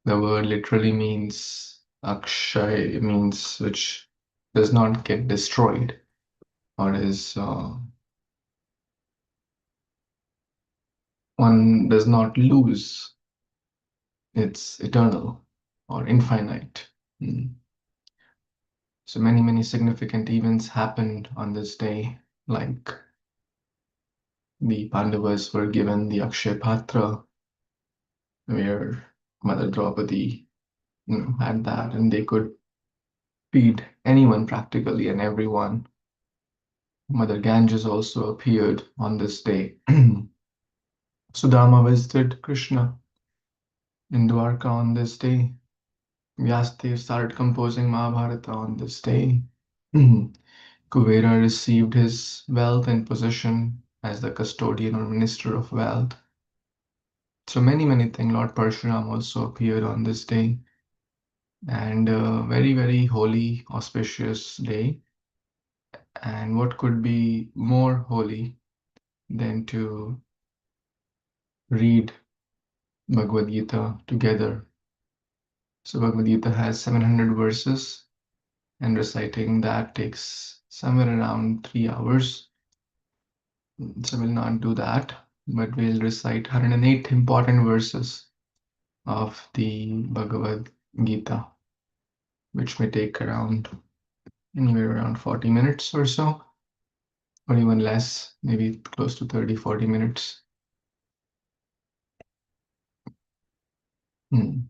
The word literally means akshay, means which does not get destroyed or is one does not lose. It's eternal or infinite. Mm. So many significant events happened on this day, like the Pandavas were given the Akshay Patra, where Mother Draupadi, had that, and they could feed anyone practically and everyone. Mother Ganges also appeared on this day. Sudama visited Krishna in Dwarka on this day. Vyasdev started composing Mahabharata on this day. Kuvera received his wealth and position as the custodian or minister of wealth. So many things. Lord Parshuram also appeared on this day, and a very holy, auspicious day. And what could be more holy than to read Bhagavad Gita together? So Bhagavad Gita has 700 verses, and reciting that takes somewhere around 3 hours. So we'll not do that, but we'll recite 108 important verses of the Bhagavad Gita, which may take around anywhere around 40 minutes or so, or even less, maybe close to 30, 40 minutes. Hmm.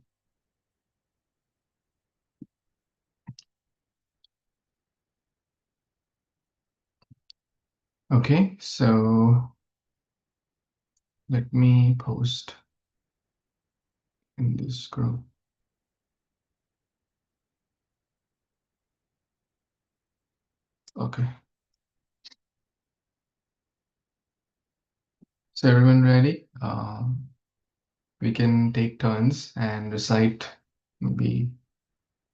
Okay, so let me post in this group. Okay. So everyone ready? We can take turns and recite. Maybe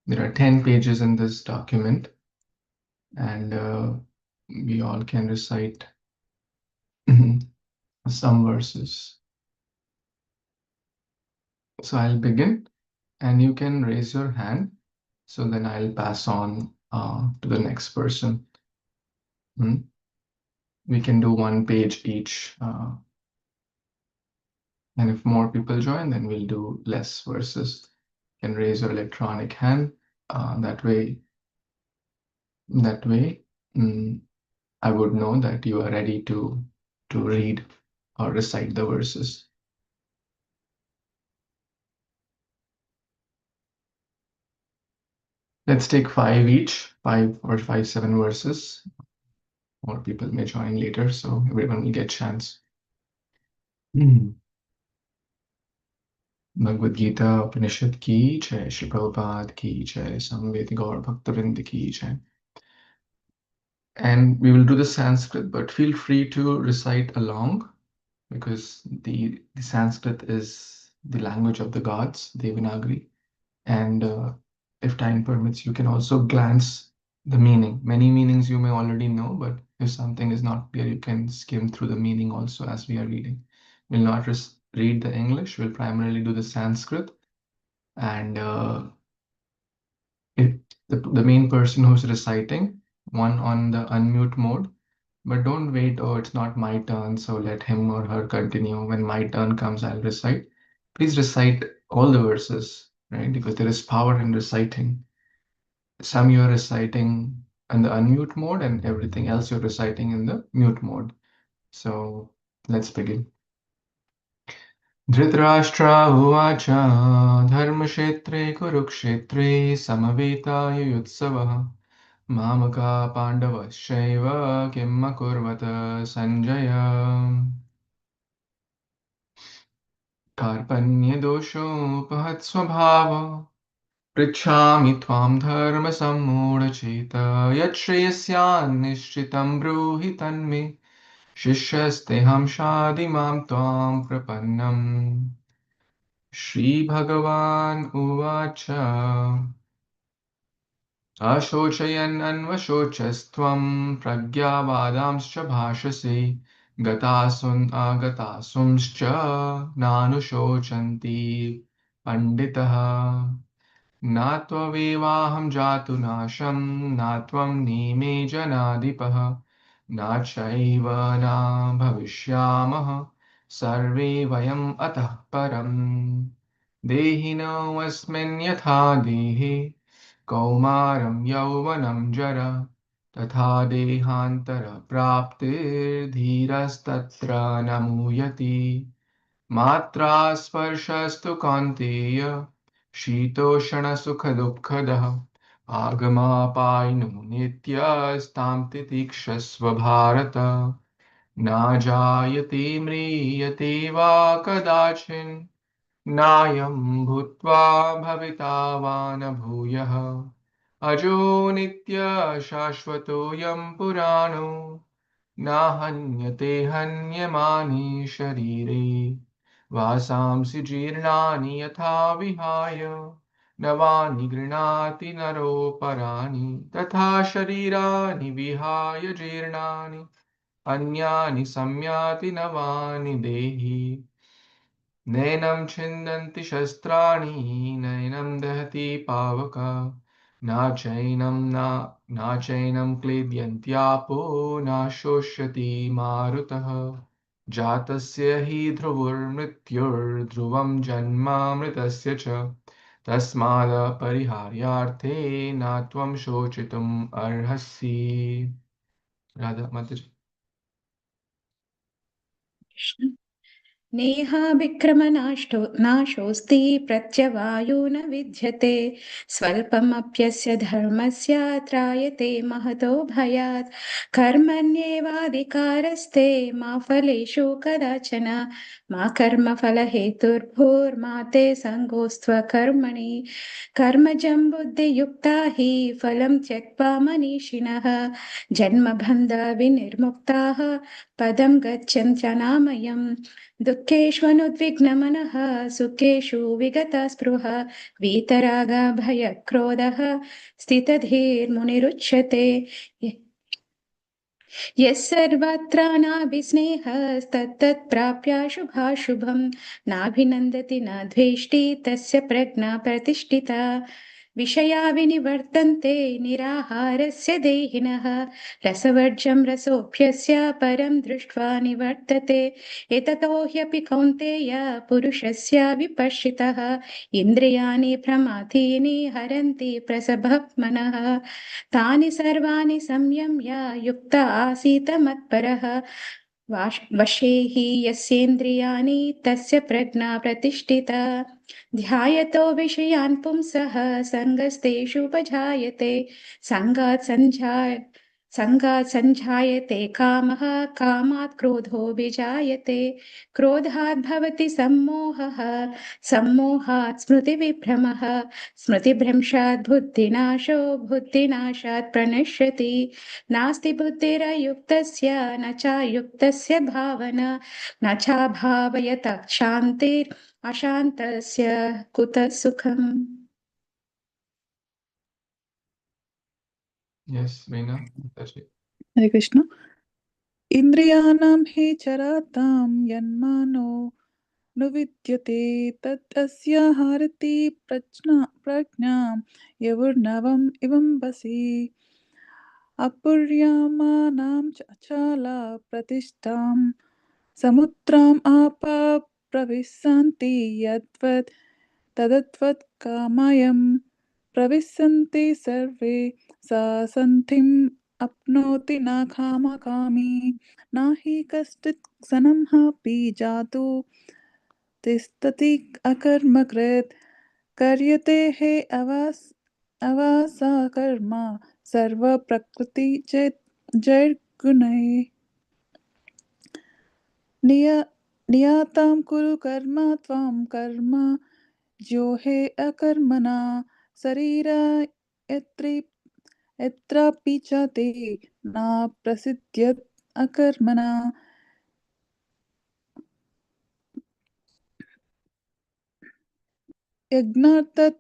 there are 10 pages in this document, and we all can recite some verses. So I'll begin, and you can raise your hand. So then I'll pass on to the next person. We can do one page each. And if more people join, then we'll do less verses. You can raise your electronic hand. That way, I would know that you are ready to read or recite the verses. Let's take 5 each, 5 or 5, 7 verses. More people may join later, so everyone will get chance. Bhagavad Gita Upanishad ki jai, Shri Prabhupada ki jai, Samved Gaur Bhaktavrind ki jai. And we will do the Sanskrit, but feel free to recite along, because the Sanskrit is the language of the gods, Devanagari. And if time permits, you can also glance the meaning. Many meanings you may already know, but if something is not clear, you can skim through the meaning also as we are reading. We'll not read the English, we'll primarily do the Sanskrit. And if the main person who's reciting, one on the unmute mode, but don't wait, oh, it's not my turn, so let him or her continue. When my turn comes, I'll recite. Please recite all the verses, right? Because there is power in reciting. Some you're reciting in the unmute mode, and everything else you're reciting in the mute mode. So let's begin. Dhritarashtra उवाच धर्मक्षेत्रे कुरुक्षेत्रे समवेतायुयुत्सवः मामका पाण्डवश्चैव किम् अकुर्वत सञ्जय कार्पण्यदोषोपहत्स्वभाव पृच्छामि त्वां धर्मसम्मूढचेत यत् श्रेयस्यान्निश्चितं ब्रूहि तन्मे शिष्यस्तेऽहं शाधि मां त्वां प्रपन्नम् श्रीभगवान् उवाच अशोचयन् अन्वशोचस्त्वं प्रज्ञावादांश्च भाषसे गतासून् आगतासूंश्च नानुशोचन्ति पंडितः न त्वमेवाहं जातु नाशं न त्वं नेमे जनाधिपः न चैव न भविष्यामः सर्वे वयम् अतः परम् देहिनोऽस्मिन् यथा देहे कौमारं यौवनं जरा तथा देहान्तरप्राप्तिर्धीरस्तत्र न मूयति मात्रा स्पर्शस्तु कौन्तेय शीतोष्णसुखदुःखदः आगमापायिनो नित्यस्तां तितिक्षस्व भारत न जायते म्रियते वा कदाचिन् नायं भूत्वा भविता वा न भूयः अजो नित्यः शाश्वतोऽयं पुराणो न हन्यते हन्यमाने शरीरे वासांसि जीर्णानि यथा विहाय नवानि गृह्णाति नरोपराणि तथा शरीराणि विहाय जीर्णानि अन्यानि संयाति नवानि देहि नैनं छिन्दन्ति शस्त्राणि नैनं दहति पावका न चैनं क्लेद्यन्त्यापो न शोष्यति मारुतः जातस्य हि ध्रुवुर्मृत्युर्ध्रुवं जन्मामृतस्य च तस्मादपरिहार्यार्थे न त्वं शोचितुम् अर्हसि राधा माताजी कृष्ण नेहाभिक्रमनाष्टो नाशोऽस्ति प्रत्यवायो न विद्यते स्वल्पमप्यस्य धर्मस्य त्रायते महतो भयात् कर्मण्येवाधिकारस्ते मा फलेषु कदाचन मा कर्मफलहेतुर्भूर्मा ते सङ्गोऽस्त्वकर्मणि कर्मजं बुद्धियुक्ता हि फलं त्यक्त्वा मनीषिणः जन्मबन्धविनिर्मुक्ताः पदं गच्छन्त्यनामयम् दुःखेष्वनुद्विग्नमनः सुखेषु विगतस्पृह वीतरागभयक्रोधः स्थितधीर्मुनिरुच्यते यः सर्वत्राणाभिस्नेहस्तत्तत्प्राप्य शुभाशुभं नाभिनन्दति न द्वेष्टि तस्य प्रज्ञा प्रतिष्ठिता विषया विनिवर्तन्ते निराहारस्य देहिनः रसवर्ज्यं रसोऽप्यस्य परं दृष्ट्वा निवर्तते एततो ह्यपि कौन्तेय पुरुषस्य विपश्चितः इन्द्रियाणि प्रमाथीनि हरन्ति प्रसभक्मनः तानि सर्वाणि संयम्य युक्त आसीत मत्परः वशे हि यस्येन्द्रियाणि तस्य प्रज्ञा प्रतिष्ठिता ध्यायतो विषयान् पुंसः सङ्गस्तेषुपजायते सङ्गात् सञ्जायते कामः कामात् क्रोधोऽभिजायते क्रोधात् भवति सम्मोहः सम्मोहात् स्मृतिविभ्रमः स्मृतिभ्रंशात् बुद्धिनाशो बुद्धिनाशात् प्रणश्यति नास्ति बुद्धिरयुक्तस्य न चायुक्तस्य भावना न चाभावयत क्षान्तिर् अशान्तस्य कुतः सुखम् Yes, Veena, Mataji. हरे कृष्ण इन्द्रियाणां हि चरातां यन्मानो न विद्यते तत् अस्य हरति प्रज्ञां यवुर्नवम् इवं वसि अपूर्यमाणां अचला प्रतिष्ठां समुद्राम् आपा प्रविशन्ति यद्वत् तदत्वत् कामयं प्रविशन्ति सर्वे सा सन्धिम् अप्नोति न कामकामी न हि कश्चित् क्षणमपि जातु तिष्ठति अकर्मकृत् कर्यते हे अवासा कर्म सर्वप्रकृति जैर्गुणैः नियतां कुरु कर्म त्वं कर्म ज्योहे अकर्मणा शरीर यत्रापि च ते न प्रसिद्ध्यत् अकर्मणा यज्ञार्थात्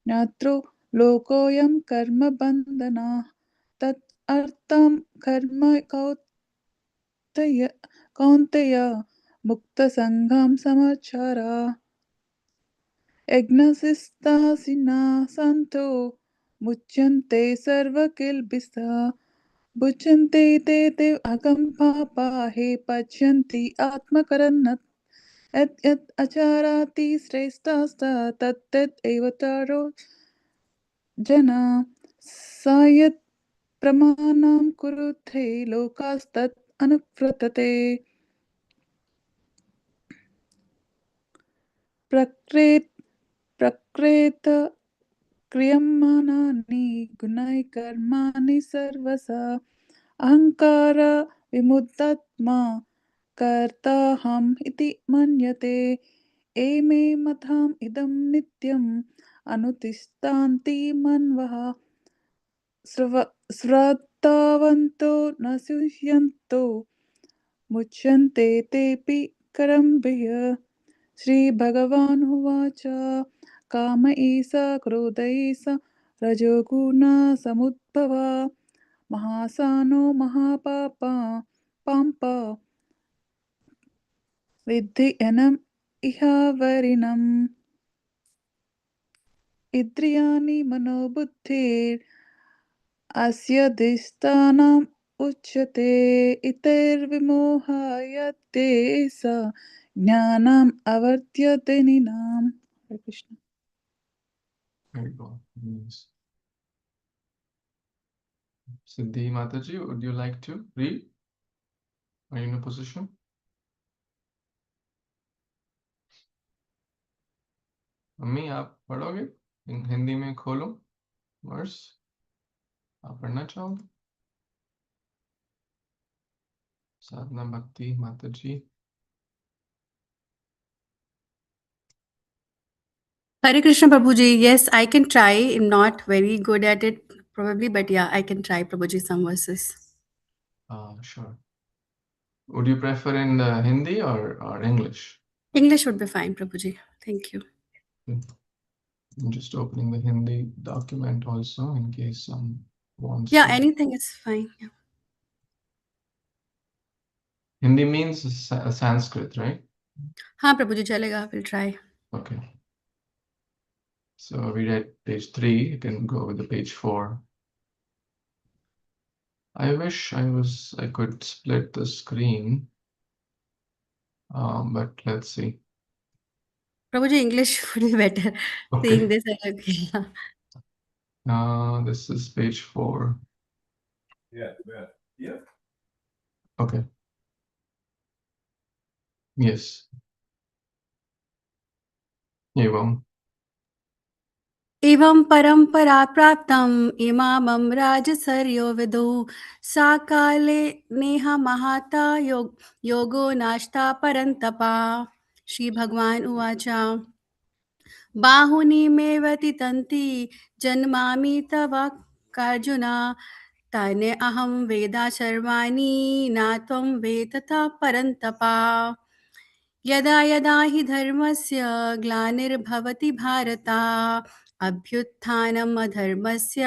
न्यत्रो लोकोऽयं कर्मबन्धनः तत् अर्थं कर्म कौन्तेय मुक्तसङ्घं समाचारा यज्ञशिस्तासिना सन्तो मुच्यन्ते सर्वकिल्बिषः भुज्यन्ते ते देव अगं पापा हे पच्यन्ति आत्मकरन्न यत् यत् आचरति श्रेष्ठस्ता तत् तत् एव तरो जना स यत् प्रमाणं कुरुते लोकास्तत् अनुवर्तते प्रकृत प्रकृत क्रियमाणानि गुणैः कर्माणि सर्वशः अहङ्कार विमुक्तात्मा कर्ताहम् इति मन्यते एमे मताम् इदं नित्यम् अनुतिष्ठन्ति मन्वः श्रद्धावन्तो न शुष्यन्तो मुच्यन्ते तेऽपि करम्भिः श्रीभगवानुवाच काम एष क्रोध एष रजोगुणसमुद्भवा महासानो महापापा पाम्प विद्धि यनम् इह वरिणम् इन्द्रियाणि मनोबुद्धिर् अस्यधिष्ठानम् उच्यते इतैर्विमोहयते स ज्ञानम् अवर्त्यते निनाम् हरे Krishna Very good. Yes. Siddhi Mataji, would you like to read? Are you in a position? अम्मी आप पढ़ोगे? हिंदी में खोलो वर्स, आप पढ़ना चाहोगे? साधना भक्ति माताजी. Hare Krishna Prabhuji, yes, I can try. I'm not very good at it, probably, but yeah, I can try, Prabhuji, some verses. Sure. Would you prefer in the Hindi or English? English would be fine, Prabhuji. Thank you. I'm just opening the Hindi document also in case some wants Yeah, to. anything is fine. Yeah. Hindi means Sanskrit, right? हाँ प्रभुजी चलेगा, we'll try. Okay. So we read page 3. You can go with the page 4. I wish I could split the screen, but let's see. Prabhuji English would be better. Okay. Seeing this, yeah. This is page 4. Yeah. Okay. Yes. एवं एवं परम्परा प्राप्तम् इमामं राजसर्यो विदु सा काले नेह महाता योगो नाश्ता परन्तपा. श्री भगवान उवाच बाहुनि मे व्यतितन्ति जन्मामि तव कार्जुना तानि अहं वेदा सर्वाणि न त्वं वेद तथा परन्तपा. यदा यदा हि धर्मस्य ग्लानिर्भवति भारत अभ्युत्थानम् अधर्मस्य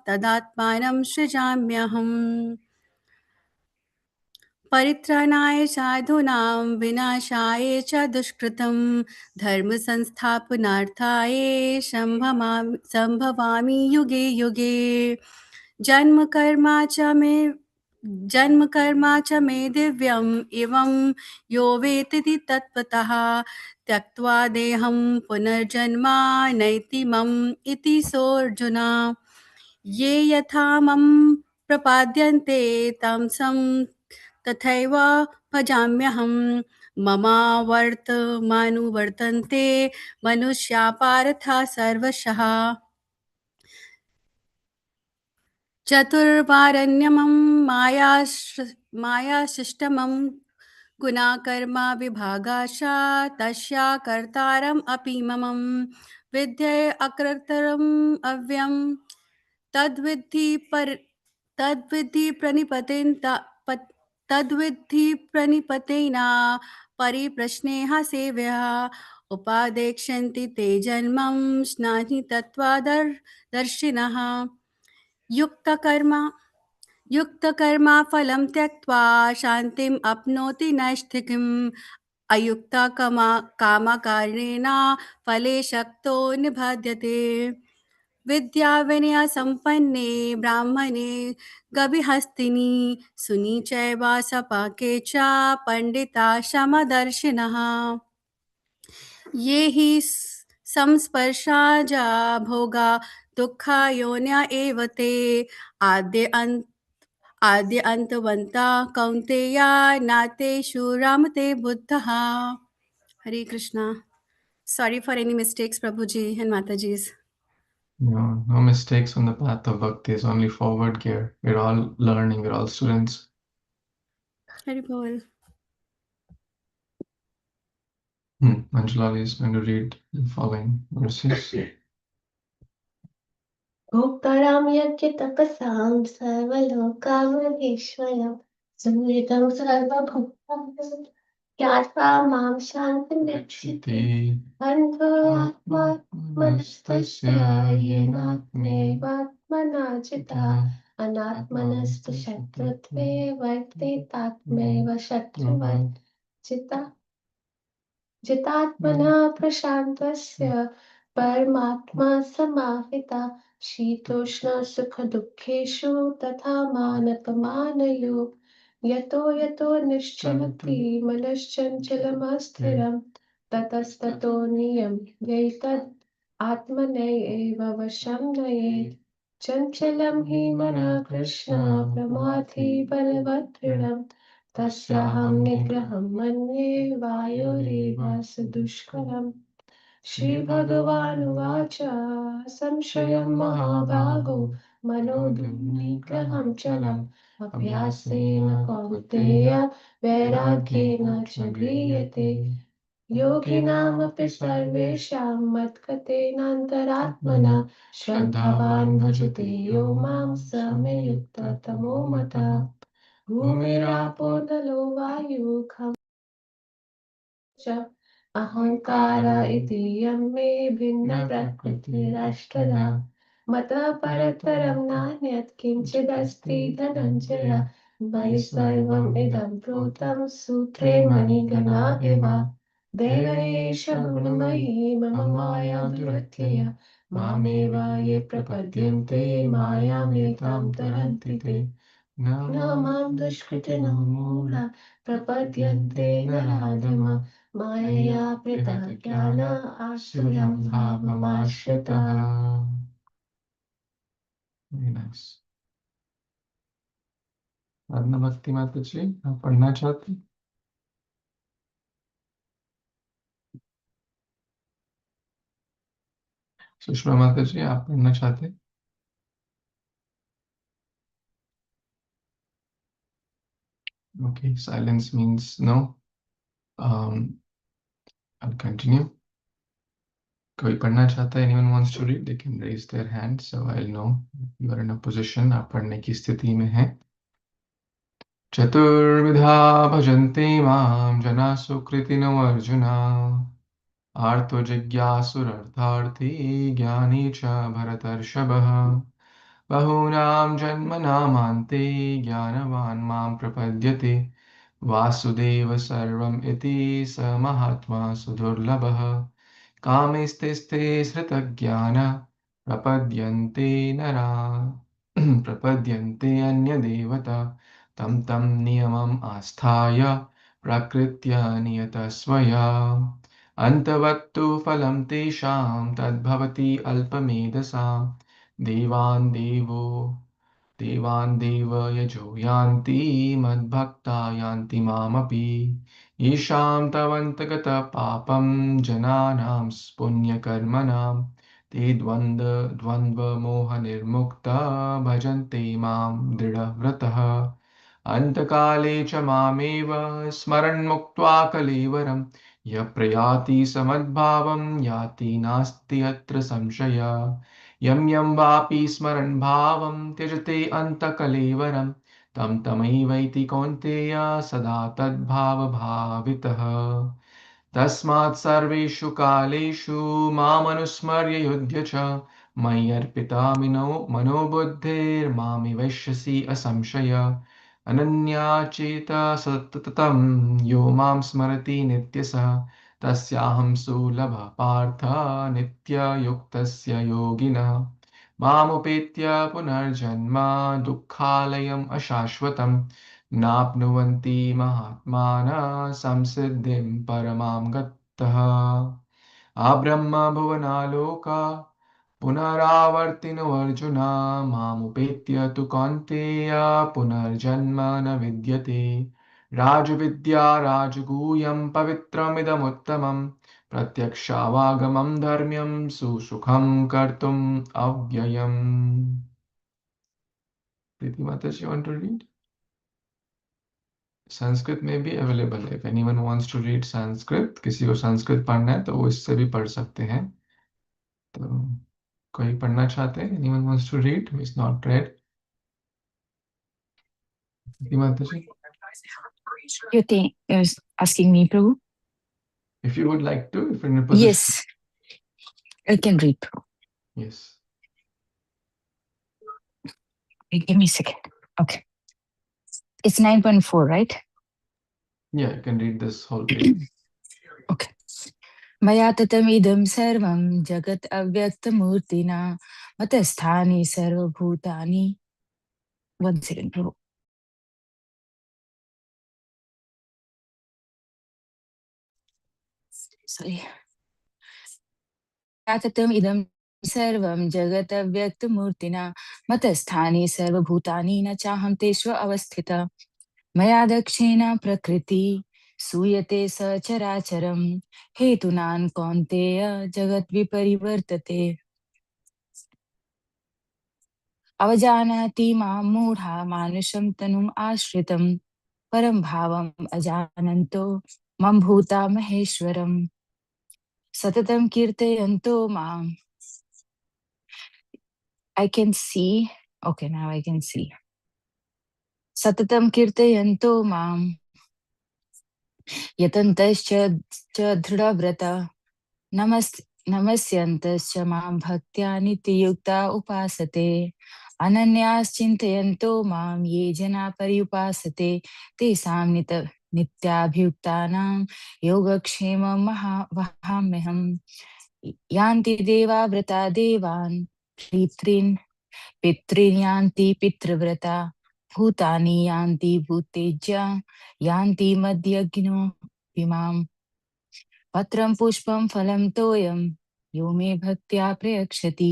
तदात्मानं सृजाम्यहम्. परित्राणाय साधूनां विनाशाय च दुष्कृतं धर्म संस्थापनार्थाय संभवामि युगे युगे. जन्म कर्मा च मे दिव्यम् एवं यो वेत्ति तत्त्वतः त्यक्त्वा देहं पुनर्जन्म नैतिमम् इति सोऽर्जुन. ये यथा मम प्रपाद्यन्ते तमसं तथैव भजाम्यहम्. ममावर्तमानुवर्तन्ते मनुष्या पार्था सर्वशः. चतुर्वारण्यमं मायाशिष्टमं गुणाकर्मा विभागाश तस्या कर्तारम् अपि ममं विद्ये अकर्तरम् अव्ययम् तद्विद्धि प्रणिपतेना परिप्रश्नेह सेव्यः उपादेक्ष्यन्ति ते जन्मं स्नाहि तत्त्वदर्शिनः. युक्तकर्मा फलं त्यक्त्वा शान्तिम् अप्नोति नैष्ठिकीम् अयुक्ता कामकारिणेन फले शक्तो निबध्यते विद्या विनय संपन्ने ब्राह्मणे गविहस्तिनि सुनी चैव सपाके च पंडिता समदर्शिनः ये हि संस्पर्शाजा भोगा दुःखा योन्या एव ते आद्य अंतवन्ता कौन्तेया नातेषु रमते बुद्धः हरे Krishna Sorry for any mistakes, Prabhuji and Mataji's. No, no mistakes on the path of bhakti. It's only forward gear. We're all learning. We're all students. Hari Bol. Manjulali is going to read the following verses. भोक्तारां यज्ञतपसां सर्वलोकामहेश्वरं सुहृदं सर्वभूतानां ज्ञात्वा मां शान्तिमृच्छति अन्धोऽआत्मात्मनस्तस्य येनात्मेवात्मना जितः अनात्मनस्तु शत्रुत्वे वर्तेतात्मैव शत्रुवत् जितात्मनः प्रशान्तस्य परमात्मा समाहिता शीतोष्णसुखदुःखेषु तथा मानपमानयोः यतो यतो निश्चलति मनश्चञ्चलमस्थिरं ततस्ततो नियम्यैतद् आत्मनैव वशं नयेत् चञ्चलं हि मनः कृष्ण प्रमाथि बलवदृढम् तस्याहं निग्रहं मन्ये वायोरेव सुदुष्करम् श्रीभगवानुवाच संशयं महाभागो मनोनिग्रहं चलम् अभ्यासेन कौन्तेय वैराग्येन च गृह्यते योगिनामपि सर्वेषां मद्गतेनान्तरात्मना श्रद्धावान् भजते यो मां स मे युक्ततमो मतः भूमिरापो नलो वायुः च अहङ्कार इति यं मे भिन्नप्रकृतिरष्टधा मतः परतरं नान्यत् किञ्चिदस्ति धनञ्जय मयि सर्वम् इदं प्रोतं सूत्रे मणिगणा इव देवैष गुणमयी मम माया दुरत्यय मामेव ये प्रपद्यन्ते मायामेतां तरन्ति ते न मां दुष्कृतिनो मूढा प्रपद्यन्ते नराधम माययापृता ज्ञान आसुरं भावमाश्रितः। Very nice. साधना भक्ति माता जी, आप पढ़ना चाहते हैं? सुषमा माता जी, आप पढ़ना चाहते हैं? Okay, silence means no. I'll continue. कोई पढ़ना चाहता है? Anyone wants to read? They can raise their hand, so I'll know you are in a position. आप पढ़ने की स्थिति में हैं. चतुर्विधा भजन्ते मां जना सुकृतिनो अर्जुन आर्तो जिज्ञासुरर्थार्थी ज्ञानी च भरतर्षभः बहूनां जन्मनामान्ते ज्ञानवान् मां प्रपद्यते वासुदेव सर्वम् इति स महात्मा सुदुर्लभः कामैस्ते हृतज्ञान प्रपद्यन्ते नरा प्रपद्यन्ते अन्यदेवता तं तं नियमम् आस्थाय प्रकृत्या नियतः स्वया अन्तवत्तु फलं तेषां तद्भवति अल्पमेधसां देवान् देव यजो यान्ति मद्भक्ता यान्ति मामपि येषां तवन्तगत पापं जनानां पुण्यकर्मणां ते द्वन्द्वमोहनिर्मुक्ता भजन्ते मां दृढव्रतः अन्तकाले च मामेव स्मरन्मुक्त्वा कलेवरं यः प्रयाति समद्भावं याति नास्ति अत्र संशय यं वापि स्मरन् भावं त्यजते अन्तकलेवरं तं तमैवैति कौन्तेय सदा तद्भावभावितः तस्मात् सर्वेषु कालेषु मामनुस्मर्य युध्य च मयि अर्पिता मनोबुद्धिर्मामिवश्यसि असंशय अनन्या चेता सततं यो मां स्मरति नित्यसः तस्याहं सुलभः पार्थ नित्ययुक्तस्य योगिनः मामुपेत्य पुनर्जन्म दुःखालयम् अशाश्वतं नाप्नुवन्ति महात्मानः संसिद्धिं परमां गतः आब्रह्म भुवनालोका पुनरावर्तिनो अर्जुन मामुपेत्य तु कौन्तेय पुनर्जन्म न विद्यते राजविद्या राजगूह्यं पवित्रमिदमुत्तमं प्रत्यक्षावागमं धर्म्यं सुसुखं कर्तुम् अव्ययम्. Preeti Mataji, you want to read? Sanskrit में भी अवेलेबल है. If anyone wants to read Sanskrit, किसी को संस्कृत पढ़ना है तो वो इससे भी पढ़ सकते हैं. तो कोई पढ़ना चाहते हैं? Anyone wants to read who is not read? Preeti Mataji, You think you're asking me, Prabhu? if you would like to, if you're in a position. Yes, I can read, Prabhu. Yes. Wait, give me a second. Okay. It's 9.4, right? Yeah, you can read this whole page. Okay. मया ततमिदं सर्वं जगत् अव्यक्तमूर्तिना मतस्थानि सर्वभूतानि. 1 second, Prabhu. Sorry. मया ततमिदं सर्वं जगत् अव्यक्तमूर्तिना मतस्थानि सर्वभूतानि न चाहं तेषु अवस्थितः मया दक्षिण प्रकृति सूयते सचराचरं हेतुनान् कौन्तेय जगत् विपरिवर्तते अवजानाति मां मूढा मानुषं तनुम् आश्रितं परं भावम् अजानन्तो मम भूता महेश्वरम् सततं कीर्तयन्तो माम्. I can see. Okay, now I can see. सततं कीर्तयन्तो माम् यतन्तश्च दृढव्रता नमस्यन्तश्च मां भक्त्या नित्ययुक्ता उपासते अनन्याश्चिन्तयन्तो मां ये जना पर्युपासते तेषां नित्याभियुक्तानां योगक्षेमं वहाम्यहम् यान्ति देवा व्रता देवान् पितॄन् यान्ति पितृव्रता भूतानि यान्ति भूतेज्या यान्ति मद्यग्नो इमाम् पत्रं पुष्पं फलं तोयं यो मे भक्त्या प्रयक्षति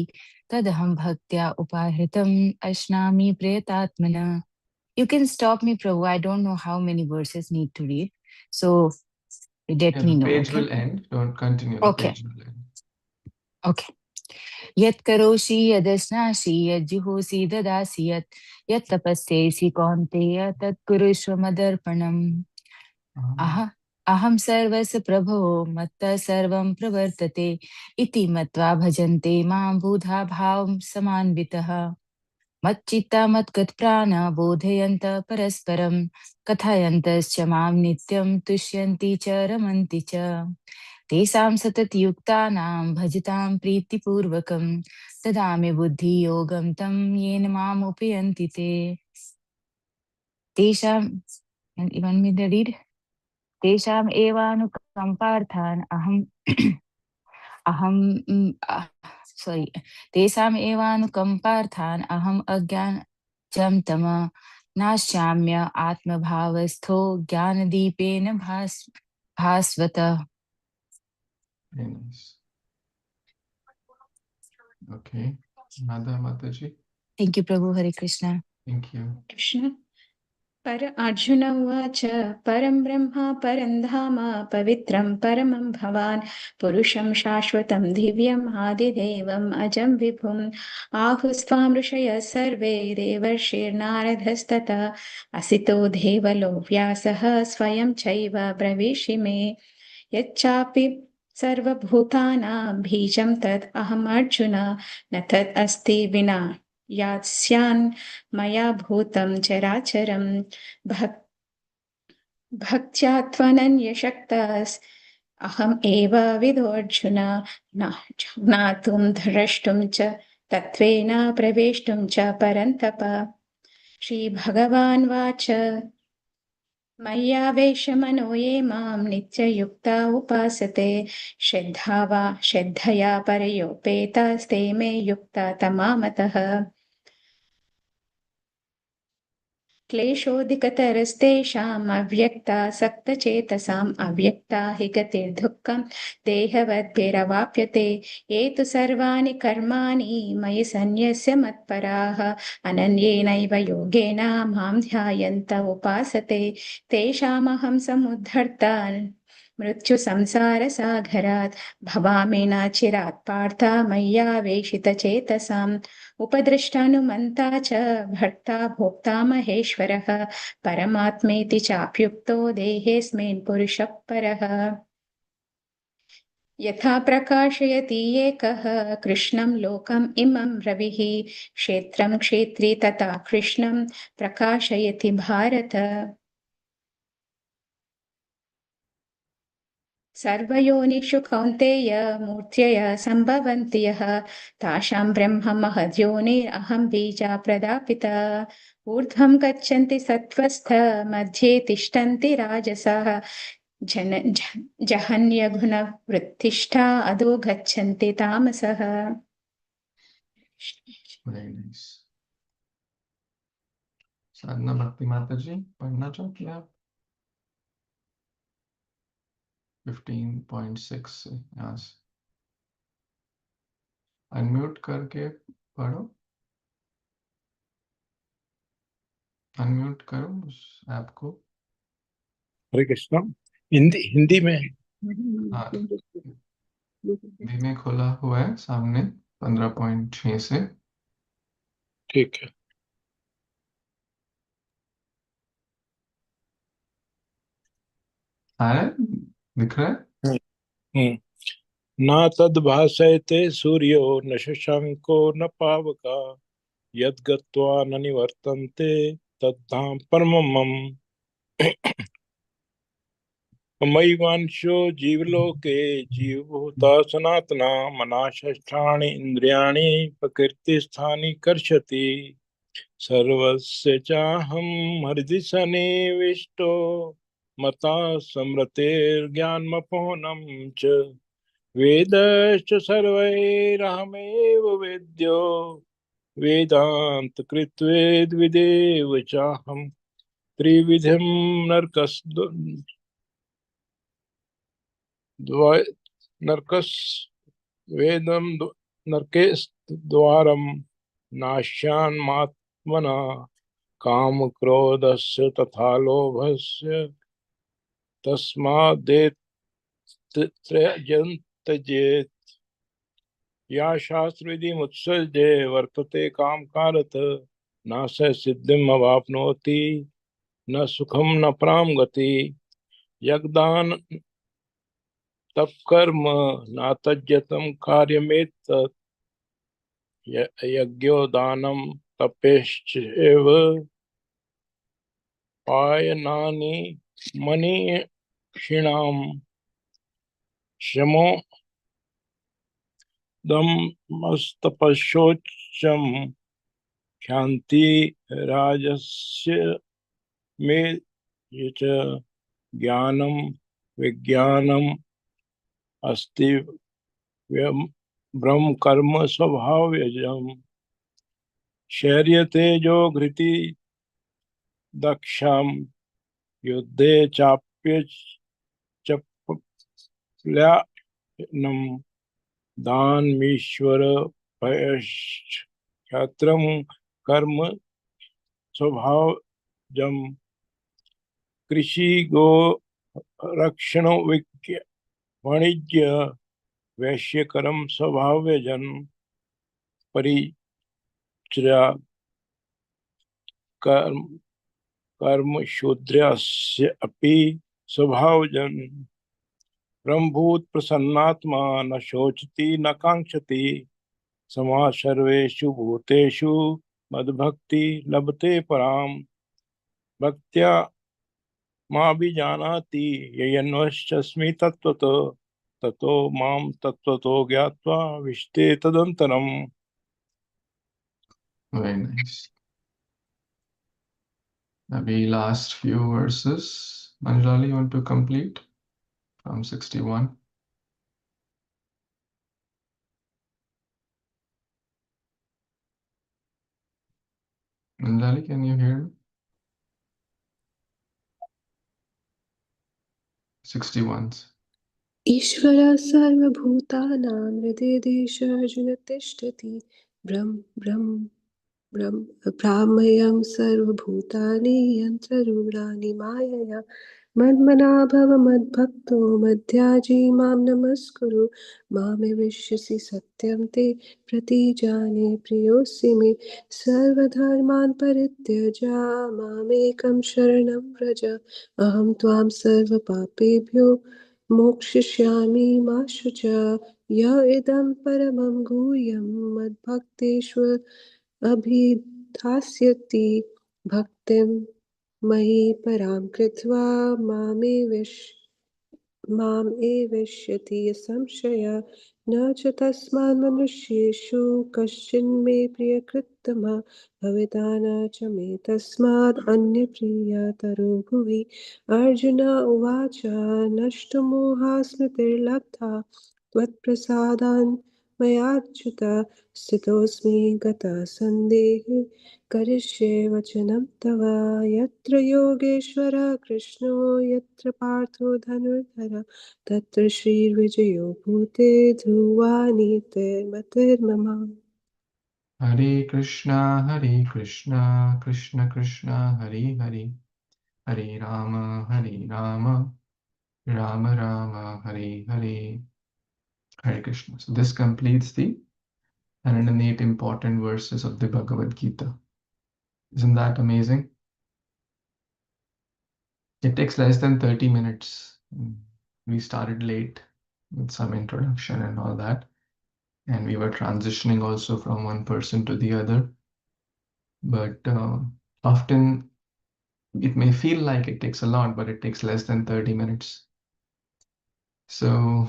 तदहं भक्त्या उपाहृतम् अश्नामि प्रयतात्मना. You can stop me, Prabhu. I don't know how many verses need to read. So let Yeah, me the know. page Okay? will end. Don't continue. The Okay. page will end. Okay. यत् करोषि यदश्नासि यज्जुहोषि ददासि यत् तपस्येसि कौन्तेय तत् कुरुष्व मदर्पणम्. अहं सर्वस्य प्रभो मत्तः सर्वं प्रवर्तते इति मत्वा भजन्ते मां बुधा भावं समान्वितः मच्चित्ता मत्गतप्राणा बोधयन्तः परस्परं कथयन्तश्च मां नित्यं तुष्यन्ति च रमन्ति च तेषां सततयुक्तानां भजतां प्रीतिपूर्वकं ददामि बुद्धियोगं तं येन माम् उपयन्ति ते तेषां. You want me to read? तेषाम् एवानुकम्पार्थान् तेषाम् एवानुकम्पार्थान् अहम् अज्ञानं तम नाश्याम्य आत्मभावस्थो ज्ञानदीपेन भास्वतः. Very nice. Okay. Radha Mataji. Thank you, Prabhu. Hare Krishna. Thank you. Krishna Arjun उवाच परं ब्रह्म परं धाम पवित्रं परमं भवान् पुरुषं शाश्वतं दिव्यम् आदिदेवम् अजं विभुम् आहुस्त्वां ऋषयः सर्वे देवर्षिर्नारदस्ततः असितो देवलो व्यासः स्वयं चैव ब्रवीषि मे यच्चापि सर्वभूतानां बीजं तत् अहम् अर्जुन न तत् अस्ति विना यास्यान् मया भूतं चराचरं भक्त्या त्वनन्यशक्तस् अहम् एव विदोऽर्जुन ज्ञातुं द्रष्टुं च तत्त्वेन प्रवेष्टुं च परन्तप श्रीभगवानुवाच मय्यावेशमनो ये मां नित्ययुक्ता उपासते श्रद्धया परयोपेतास्ते मे युक्ता तमामतः क्लेशोऽधिकतरस्तेषाम् अव्यक्तासक्तचेतसाम् अव्यक्ता हि गतिर्दुःखं देहवद्भिरवाप्यते ये तु सर्वाणि कर्माणि मयि सन्न्यस्य मत्पराः अनन्येनैव योगेन मां ध्यायन्त उपासते तेषामहं समुद्धर्ता मृत्युसंसारसागरात् भवामि न चिरात् पार्थ मय्यावेशितचेतसाम् उपद्रष्टानुमन्ता च भर्ता भोक्ता महेश्वरः परमात्मेति चाप्युक्तो देहेऽस्मिन् पुरुषः परः यथा प्रकाशयति एकः कृष्णं लोकम् इमं रविः क्षेत्रं क्षेत्री तथा कृष्णं प्रकाशयति भारत सर्वयोनिषु कौन्तेय मूर्त्यय सम्भवन्ति यः तासां ब्रह्म महद्योनिरहं बीजा प्रदापिता ऊर्ध्वं गच्छन्ति सत्त्वस्थ मध्ये तिष्ठन्ति राजसः जहन्यगुणवृत्तिष्ठा अधो गच्छन्ति तामसः Very nice. साधना भक्ति माता जी पढ़ना चाहती हैं आप 15.6 से यहाँ से अनम्यूट करके पढ़ो, अनम्यूट करो उस ऐप को। हरे कृष्णा। हिंदी में हाँ, हिंदी में खोला हुआ है सामने 15.6 से। ठीक है। आ रहा है, दिख रहा है? न तद्भासयते सूर्यो न शशांको न पावका यद्गत्वा न निवर्तन्ते तद्धाम परमं मम। मयि वांशो जीवलोके जीवभूता सनातना मनाषष्ठानि इन्द्रियाणि प्रकृतिस्थानि कर्षति सर्वस्य चाहं हृदि सन्निविष्टो मता स्मृतिर्ज्ञानमपोहनं च वेदश्च सर्वैरहमेव वेद्यो वेदान्तकृत्वेद्विदेव चाहं त्रिविधं नरकस् वेदं नरकेस्द्वारं नाश्यान्मात्मना कामक्रोधस्य तथा लोभस्य तस्मादेत्यजेत् या शास्त्रविधिमुत्सृज्य वर्तते कामकारत न स सिद्धिम् अवाप्नोति न सुखं न परां गति यज्ञदान तपकर्म न तज्जतं कार्यमेतत् यज्ञो दानं तपेश्चैव पायनानि मनीषिणां शमो दमस्तपशोचं क्षान्ति राजस्य मे च ज्ञानं विज्ञानम् अस्ति ब्रह्म कर्म स्वभावजम् शौर्यते जो घृति दक्षां युद्धे चाप्यचप्ल्यानं दानमीश्वर क्षत्रं कर्म स्वभावजम् कृषि गो रक्षण वाणिज्य वैश्यकर्म स्वभावजन परिचर्या कर्म शूद्रस्य अपि स्वभावजन ब्रह्मभूत प्रसन्नात्मा न शोचति न कांक्षति समा सर्वेषु भूतेषु मद्भक्ति लभते पराम भक्त्या माभिजानाति ययन्वश्चस्मि तत्त्वतो ततो मां तत्त्वतो ज्ञात्वा विशते तदन्तरम्। Very nice. Maybe last few verses. Manjali, you want to complete from 61? Manjali, can you hear me? 61. ईश्वरः सर्वभूतानां हृदये देशेऽर्जुन तिष्ठति ब्रह्म ब्रह्म ब्रह्म भ्रामयं सर्वभूतानि यन्त्ररूढानि मायया मन्मना भव मद्भक्तो मध्याजी मां नमस्कुरु मामे विश्यसि सत्यं ते प्रतिजाने प्रियोऽसि मे सर्वधर्मान् परित्यज्य मामेकं शरणं व्रज अहं त्वां सर्वपापेभ्यो मोक्षयिष्यामि मा शुच य इदं परमं गुह्यं मद्भक्तेष्व अभिधास्यति भक्तिं मयि परां कृत्वा माम् एवेष्यति संशय न च तस्मान् मनुष्येषु कश्चिन्मे प्रियकृत्तमः भविता न च मे तस्मात् अन्यप्रियतरो भुवि अर्जुन उवाच नष्टमोहास्मृतिर्लब्धा त्वत्प्रसादान् मयाच्युत स्थितोऽस्मि गतः सन्देहे करिष्ये वचनं तव यत्र योगेश्वरः कृष्णो यत्र पार्थो धनुर्धरः तत्र श्रीर्विजयो भूते Dhruva नीतिर्मतिर्मम Hare Krishna, Krishna Krishna, Hare Hare, Hare Rama, Rama Rama, Hare Hare, Hare Krishna. So this completes the 108 important verses of the Bhagavad Gita. Isn't that amazing? It takes less than 30 minutes. We started late with some introduction and all that. And we were transitioning also from one person to the other. But often it may feel like it takes a lot, but it takes less than 30 minutes. So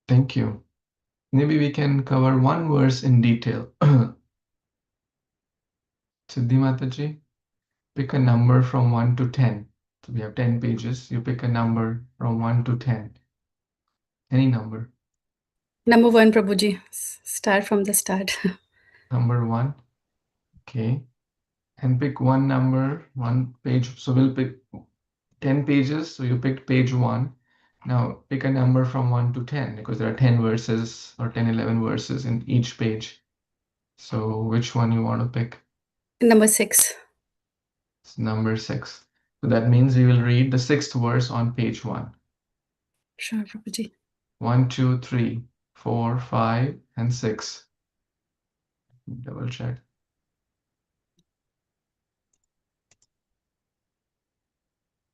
thank you. Maybe we can cover one verse in detail. Siddhi Mataji, pick a number from 1 to 10. So we have 10 pages. You pick a number from 1 to 10. Any number. Number 1, Prabhuji. Start from the start. Number 1. Okay. And pick one number, one page. So we'll pick 10 pages. So you picked page 1. Now pick a number from 1 to 10 because there are 10 verses or 10, 11 verses in each page. So which one you want to pick? Number 6. It's number 6. So that means we will read the 6th verse on page 1. Sure, Prabhuji. 1, 2, 3, 4, 5, and 6. Double check.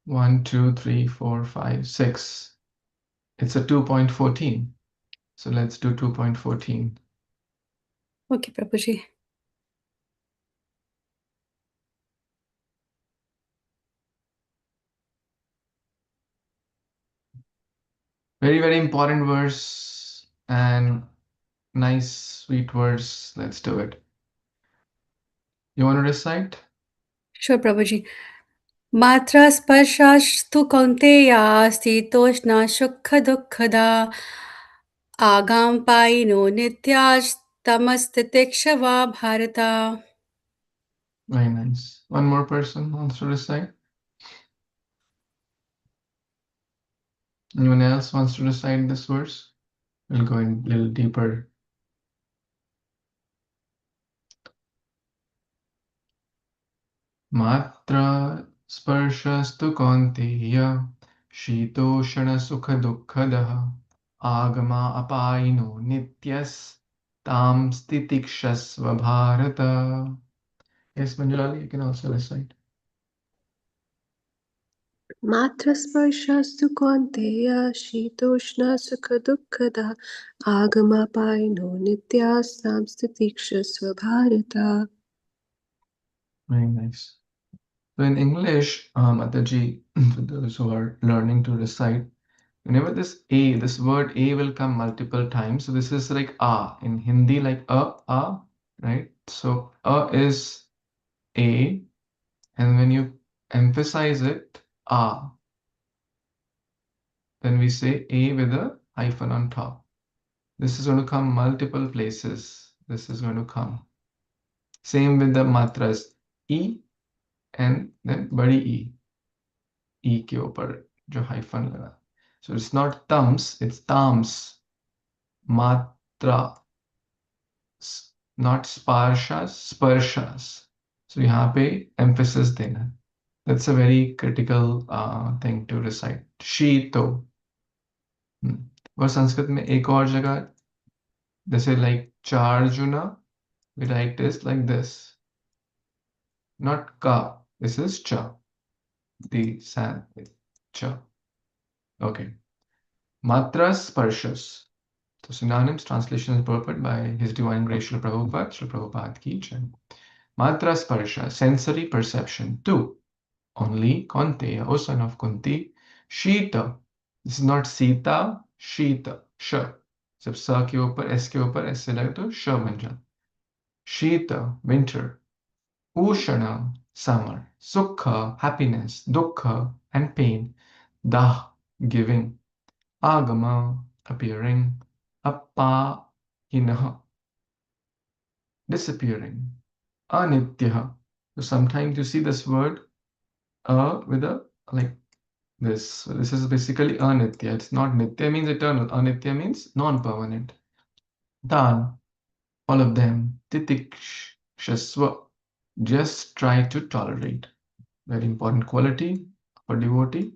One, 2, 3, 4, 5, 6. It's a 2.14. So let's do 2.14. Okay, Prabhuji. Very, very important verse and nice, sweet verse. Let's do it. You want to recite? Sure, Prabhuji. Matra sparshashtu kaunteya stitoshna shukha dukkhada agam paino nityash tamastitiksha bharata. Very nice. One more person wants to recite? Anyone else wants to recite this verse? We'll go in a little deeper. Matra sparshastu kaunteya shitoshana sukha dukkhadaha agama apaino nityas tam stitikshasva bharata. Yes, Manjulali, you can also recite. मात्रस्पर्शास्तु कौन्तेय शीतोष्ण सुखदुःखदा आगमापायिनो नित्यास्तां स्थितिक्षस्व Bharat Very nice. So in English, Mataji, for those who are learning to recite, whenever this word A will come multiple times. So this is like A. In Hindi, like A, right? So A is A. And when you emphasize it, A, then we say A with a hyphen on top. This is going to come multiple places. This is going to come. Same with the matras E and then badi E. E के ऊपर जो hyphen लगा. So it's not thumbs, it's thumbs. Matra. Not sparshas, sparshas. So यहाँ पे emphasis देना. That's a very critical thing to recite. Shito. और संस्कृत में एक और जगह जैसे like Charjuna, we write this like this. Not ka. This is cha. The san. Cha. Okay. Matras sparshas. So synonyms, translation is purported by His Divine Grace Srila Prabhupada. Srila Prabhupada ki jai. Matra sparsha, sensory perception. 2. Only Kaunteya, O son of Kunti. Shita. This is not Sita, Shita. Sh. जब स के ऊपर S के ऊपर S से लगे तो श बन जाता. Shita, winter. Ushana, summer. Sukha, happiness. Dukkha, and pain. Dah, giving. Agama, appearing. Apahinaha, disappearing. Anityaha. So sometimes you see this word with a like this. So this is basically anitya. It's not nitya means eternal. Anitya means non-permanent. Tan, all of them. Titikshasva, just try to tolerate. Very important quality for devotee.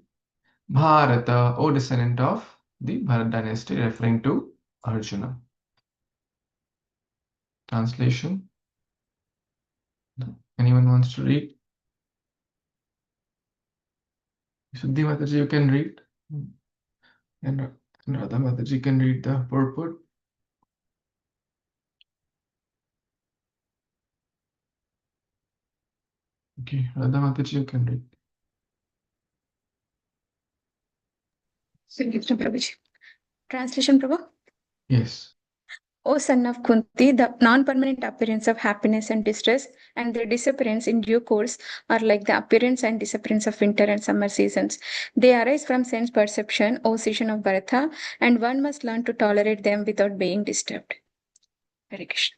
Bharata, O descendant of the Bharat dynasty, referring to Arjuna. Translation. Anyone wants to read? Shuddhi Mataji, you can read. And Radha Mataji can read the purport. Okay, Radha Mataji, you can read. Translation, Prabhu. Yes. O son of Kunti, the non-permanent appearance of happiness and distress and their disappearance in due course are like the appearance and disappearance of winter and summer seasons. They arise from sense perception, O season of Bharata, and one must learn to tolerate them without being disturbed. Hare Krishna.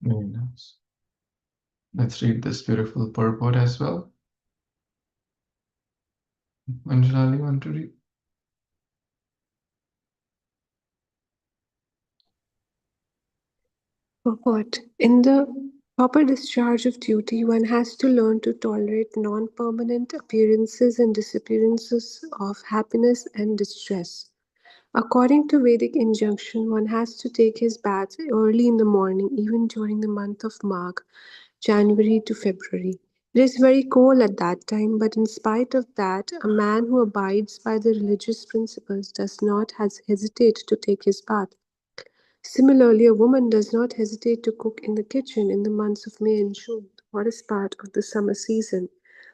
Very nice. Let's read this beautiful purport as well. Anjali, want to read? Purport. In the proper discharge of duty, one has to learn to tolerate non-permanent appearances and disappearances of happiness and distress. According to Vedic injunction, one has to take his bath early in the morning, even during the month of Magh, January to February. It is very cold at that time, but in spite of that, a man who abides by the religious principles does not hesitate to take his bath. Similarly, a woman does not hesitate to cook in the kitchen in the months of May and June, the hottest part of the summer season.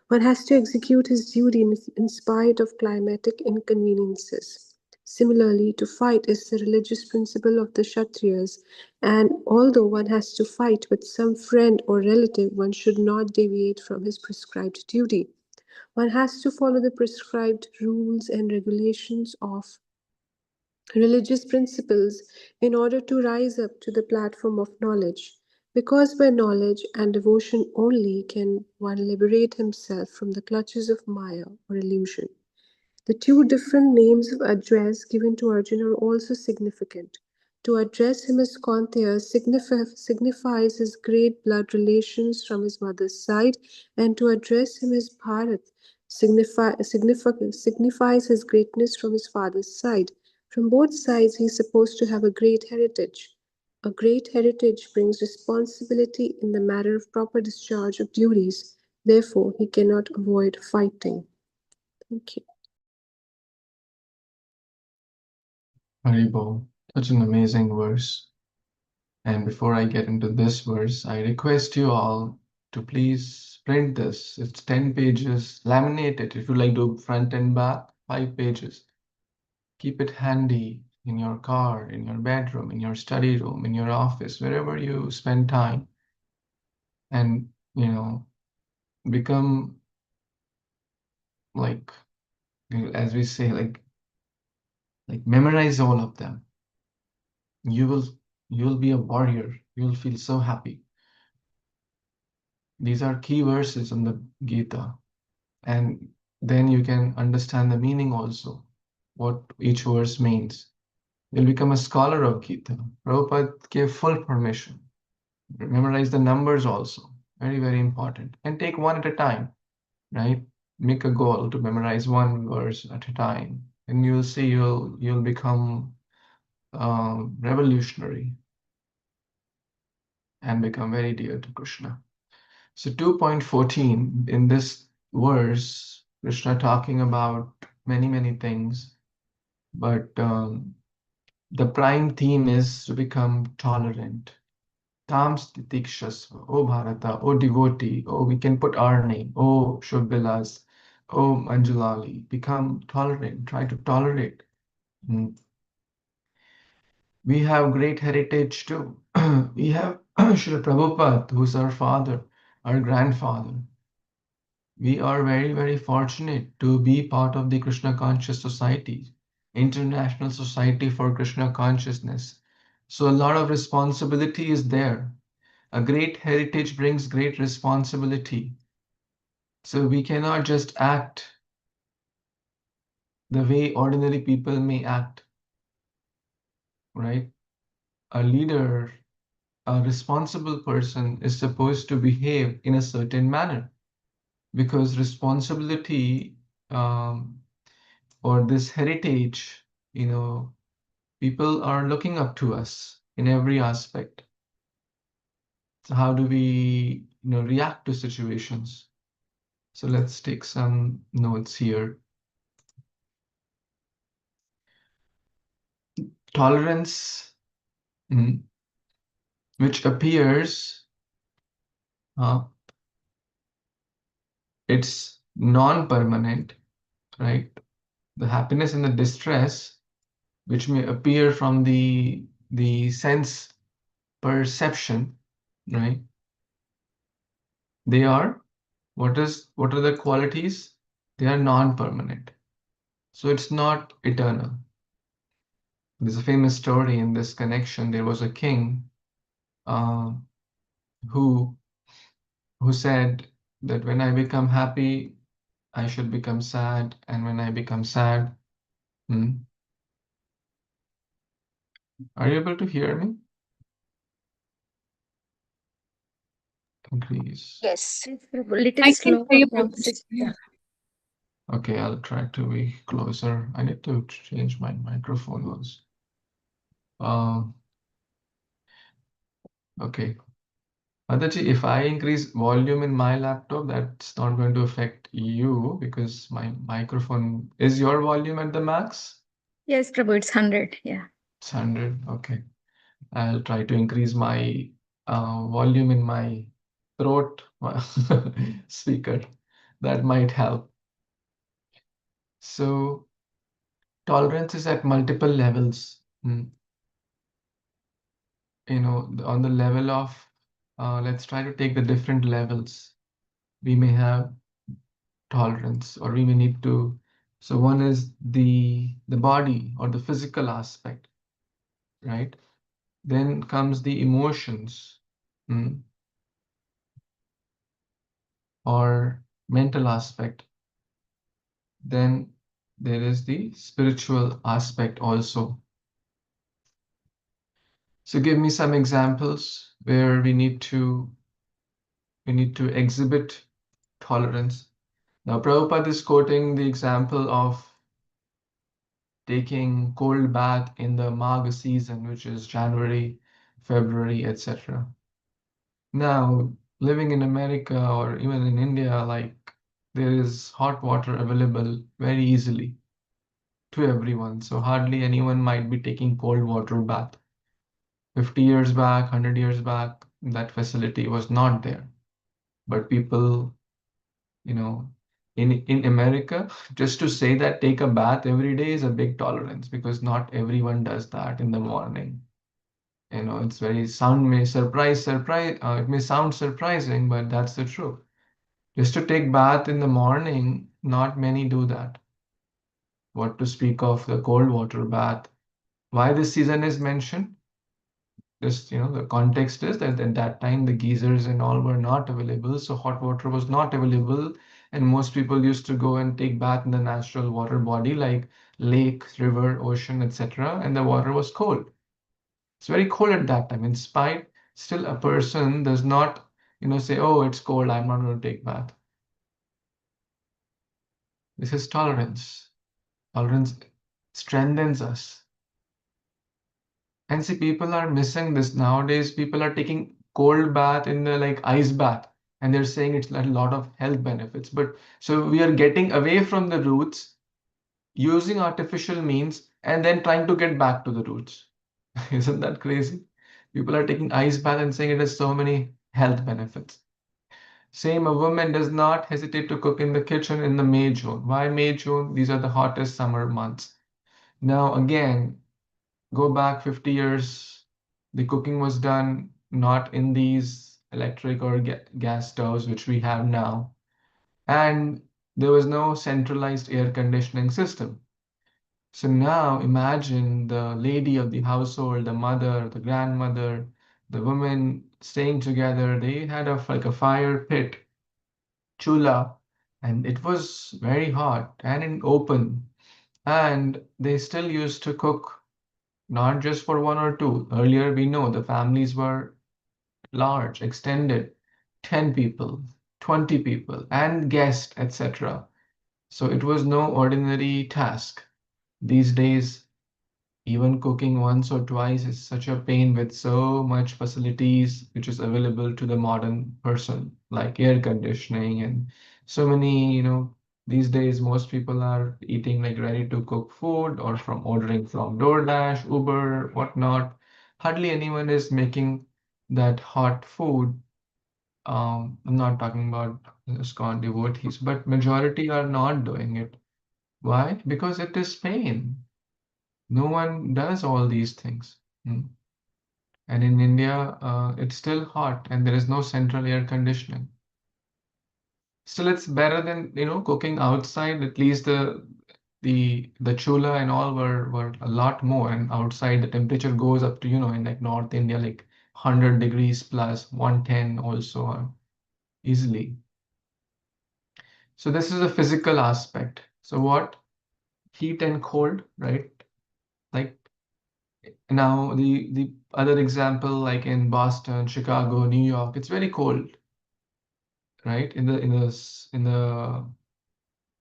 One has to execute his duty in spite of climatic inconveniences. Similarly, to fight is the religious principle of the Kshatriyas, and although one has to fight with some friend or relative, one should not deviate from his prescribed duty. One has to follow the prescribed rules and regulations of religious principles in order to rise up to the platform of knowledge, because by knowledge and devotion only can one liberate himself from the clutches of Maya or illusion. The two different names of address given to Arjuna are also significant. To address him as Kaunteya signifies his great blood relations from his mother's side, and to address him as Bharat signifies his greatness from his father's side. From both sides, he is supposed to have a great heritage. A great heritage brings responsibility in the matter of proper discharge of duties. Therefore, he cannot avoid fighting. Thank you. Haribol, such an amazing verse. And before I get into this verse, I request you all to please print this. It's 10 pages. Laminate it if you like to front and back, 5 pages. Keep it handy in your car, in your bedroom, in your study room, in your office, wherever you spend time. And you know, become like, as we say, like memorize all of them. You'll be a warrior. You'll feel so happy. These are key verses in the Gita, and then you can understand the meaning also, what each verse means. You'll become a scholar of Gita. Prabhupada gave full permission. Memorize the numbers also. Very, very important. And take one at a time, right? Make a goal to memorize one verse at a time. And you'll see you'll become revolutionary and become very dear to Krishna. So 2.14, in this verse, Krishna talking about many, many things, but the prime theme is to become tolerant. Tam Stitikshasva, O Bharata, O devotee, oh, we can put our name, O Shubbilas, O Manjulali, become tolerant, try to tolerate. Mm. We have great heritage too. We have Srila Prabhupada, who's our father, our grandfather. We are very, very fortunate to be part of the Krishna Conscious Society, International Society for Krishna Consciousness. So a lot of responsibility is there. A great heritage brings great responsibility. So we cannot just act the way ordinary people may act, right? A leader, a responsible person is supposed to behave in a certain manner, because responsibility or this heritage, people are looking up to us in every aspect. So how do we, react to situations? So let's take some notes here. Tolerance, which appears, it's non-permanent, right? The happiness and the distress, which may appear from the sense perception, right? They are, what are the qualities? They are non-permanent. So it's not eternal. There's a famous story in this connection. There was a king who said that when I become happy, I should become sad, and when I become sad, are you able to hear me? Increase. Yes. Little I can slow. hear you, from Prabhuji. Yeah. Okay, I'll try to be closer. I need to change my microphone also. Okay. Adachi, if I increase volume in my laptop, that's not going to affect you because my microphone is your volume at the max? Yes, Prabhu, it's 100. Yeah. It's 100. Okay. I'll try to increase my volume in my throat speaker. That might help. So tolerance is at multiple levels. On the level of, let's try to take the different levels. We may have tolerance, or we may need to. So one is the body or the physical aspect, right? Then comes the emotions, or mental aspect. Then there is the spiritual aspect also. So give me some examples where we need to exhibit tolerance. Now Prabhupada is quoting the example of taking cold bath in the Magh season, which is January, February, etc. Now, living in America or even in India, like, there is hot water available very easily to everyone. So hardly anyone might be taking cold water bath. 50 years back, 100 years back, that facility was not there. But people, in America, just to say that take a bath every day is a big tolerance, because not everyone does that in the morning. It's very sound may surprise. It may sound surprising, but that's the truth. Just to take bath in the morning, not many do that. What to speak of the cold water bath? Why this season is mentioned? Just, the context is that at that time the geysers and all were not available, so hot water was not available, and most people used to go and take bath in the natural water body like lake, river, ocean, etc., and the water was cold. It's very cold at that time. In spite, still a person does not, say, oh, it's cold, I'm not going to take bath. This is tolerance. Tolerance strengthens us. And see, people are missing this nowadays. People are taking cold bath in the like ice bath, and they're saying it's a lot of health benefits. But so we are getting away from the roots, using artificial means, and then trying to get back to the roots. Isn't that crazy? People are taking ice bath and saying it has so many health benefits. Same, a woman does not hesitate to cook in the kitchen in the May, June. Why May, June? These are the hottest summer months. Now, again, go back 50 years, the cooking was done not in these electric or gas stoves, which we have now. And there was no centralized air conditioning system. So now imagine the lady of the household, the mother, the grandmother, the women staying together. They had like a fire pit, chula, and it was very hot and in open. And they still used to cook not just for one or two. Earlier, we know the families were large, extended, 10 people, 20 people, and guests, etc. So it was no ordinary task. These days, even cooking once or twice is such a pain with so much facilities which is available to the modern person, like air conditioning and so many, these days most people are eating like ready to cook food or from ordering from DoorDash, Uber, whatnot. Hardly anyone is making that hot food. I'm not talking about ISKCON devotees, but majority are not doing it. Why? Because it is pain. No one does all these things. And in India, it's still hot and there is no central air conditioning. Still, it's better than, cooking outside. At least the chula and all were a lot more. And outside, the temperature goes up to, in like North India, like 100 degrees plus 110 also easily. So this is a physical aspect. So what? Heat and cold, right? Like now, the other example, like in Boston, Chicago, New York, it's very cold, right? In the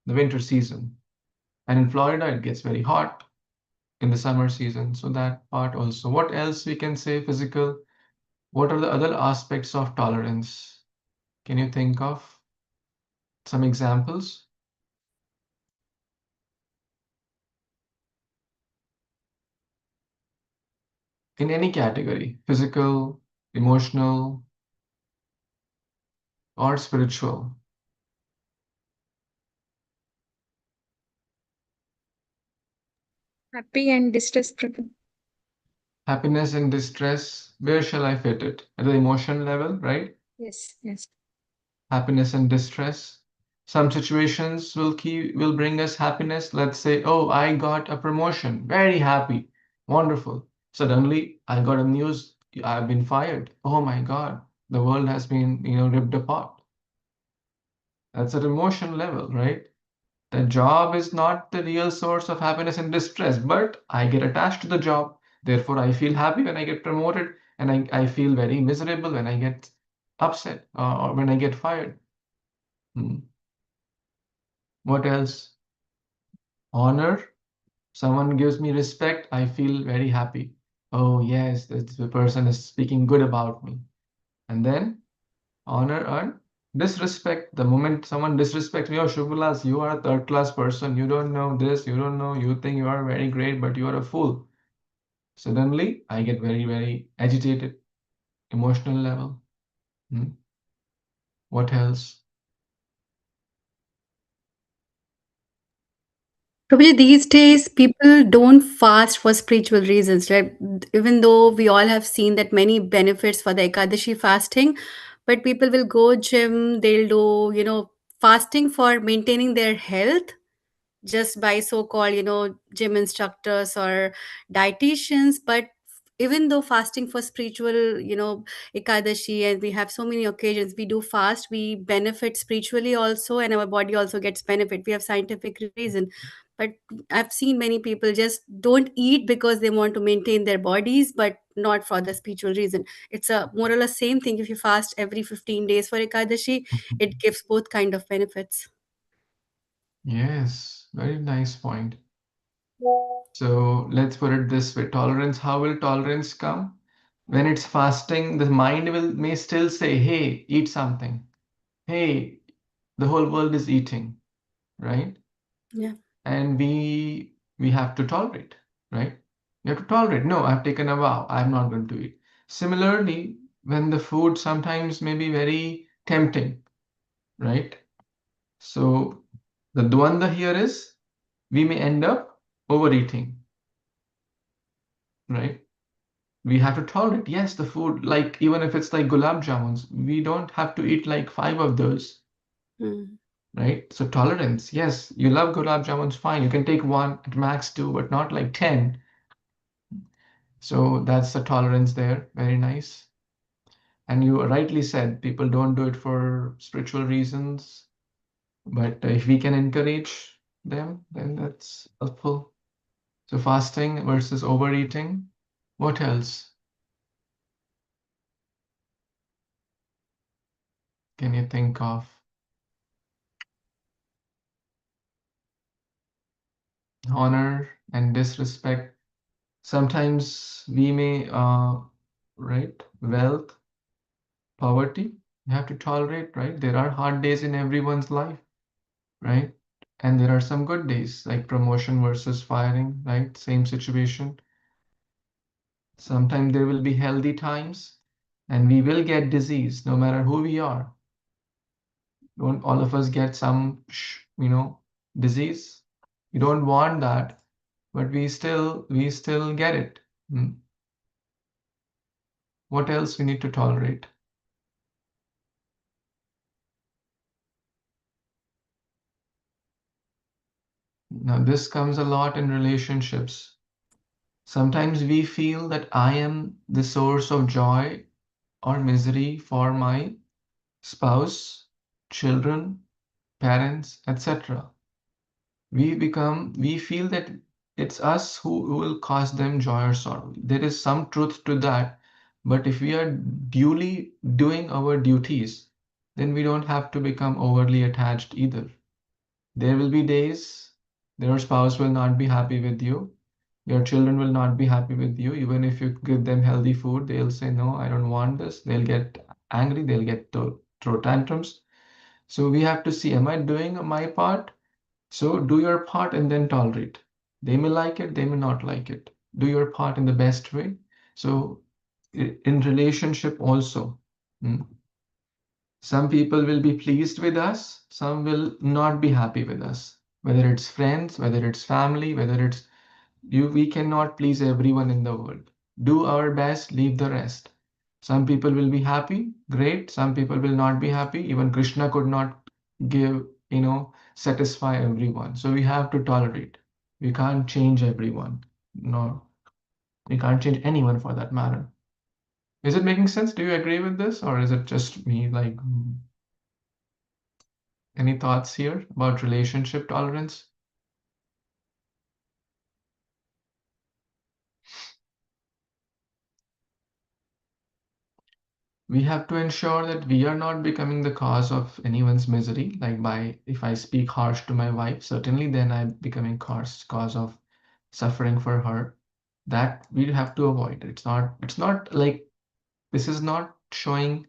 winter season, and in Florida, it gets very hot in the summer season. So that part also. What else we can say physical? What are the other aspects of tolerance? Can you think of some examples? In any category, physical, emotional, or spiritual. Happy and distressed. Prabhu. Happiness and distress, where shall I fit it? At the emotion level, right? Yes, yes. Happiness and distress. Some situations will bring us happiness. Let's say, oh, I got a promotion. Very happy. Wonderful. Suddenly, I got a news. I've been fired. Oh my God. The world has been, ripped apart. That's at emotion level, right? The job is not the real source of happiness and distress, but I get attached to the job. Therefore, I feel happy when I get promoted, and I feel very miserable when I get upset or when I get fired. Hmm. What else? Honor. Someone gives me respect, I feel very happy. Oh, yes, the person is speaking good about me. And then honor and disrespect. The moment someone disrespects me, oh, Shubhalas, you are a third class person. You don't know this, you don't know, you think you are very great, but you are a fool. Suddenly, I get very, very agitated, emotional level. What else? Prabhuji, these days people don't fast for spiritual reasons, right? Even though we all have seen that many benefits for the Ekadashi fasting, but people will go gym, they'll do, fasting for maintaining their health just by so-called gym instructors or dietitians. But even though fasting for spiritual ekadashi, and we have so many occasions we do fast, we benefit spiritually also, and our body also gets benefit. We have scientific reason. But I've seen many people just don't eat because they want to maintain their bodies, but not for the spiritual reason. It's a more or less same thing. If you fast every 15 days for ekadashi, it gives both kind of benefits. Yes, very nice point. So let's put it this way. Tolerance, how will tolerance come? When it's fasting, the mind may still say, hey, eat something. Hey, the whole world is eating, right? Yeah. And we have to tolerate, right? You have to tolerate. No, I've taken a vow. I'm not going to eat. Similarly, when the food sometimes may be very tempting, right? So the dvanda here is we may end up overeating, right? We have to tolerate. Yes, the food, like even if it's like gulab jamuns, we don't have to eat like 5 of those, Mm. right? So tolerance. Yes, you love gulab jamuns, fine. You can take one at max two, but not like 10. So that's the tolerance there. Very nice. And you rightly said people don't do it for spiritual reasons, but if we can encourage them, then that's helpful. So fasting versus overeating. What else can you think of? Honor and disrespect. Sometimes we may, right, wealth, poverty, you have to tolerate, right? There are hard days in everyone's life, right? And there are some good days, like promotion versus firing, right? Same situation. Sometimes there will be healthy times, and we will get disease no matter who we are. Don't all of us get some, disease? We don't want that, but we still get it. Hmm. What else we need to tolerate? Now, this comes a lot in relationships. Sometimes we feel that I am the source of joy or misery for my spouse, children, parents, etc. We feel that it's us who will cause them joy or sorrow. There is some truth to that, but if we are duly doing our duties, then we don't have to become overly attached either. There will be days your spouse will not be happy with you. Your children will not be happy with you. Even if you give them healthy food, they'll say, no, I don't want this. They'll get angry. They'll get throw tantrums. So we have to see, am I doing my part? So do your part and then tolerate. They may like it, they may not like it. Do your part in the best way. So in relationship also, mm, some people will be pleased with us, some will not be happy with us. Whether it's friends, whether it's family, whether it's you, we cannot please everyone in the world. Do our best, leave the rest. Some people will be happy, great. Some people will not be happy. Even Krishna could not give, satisfy everyone. So we have to tolerate. We can't change everyone. No, we can't change anyone for that matter. Is it making sense? Do you agree with this, or is it just me? Like, any thoughts here about relationship tolerance? We have to ensure that we are not becoming the cause of anyone's misery. Like if I speak harsh to my wife, certainly then I'm becoming cause of suffering for her. That we have to avoid. It's not like this is not showing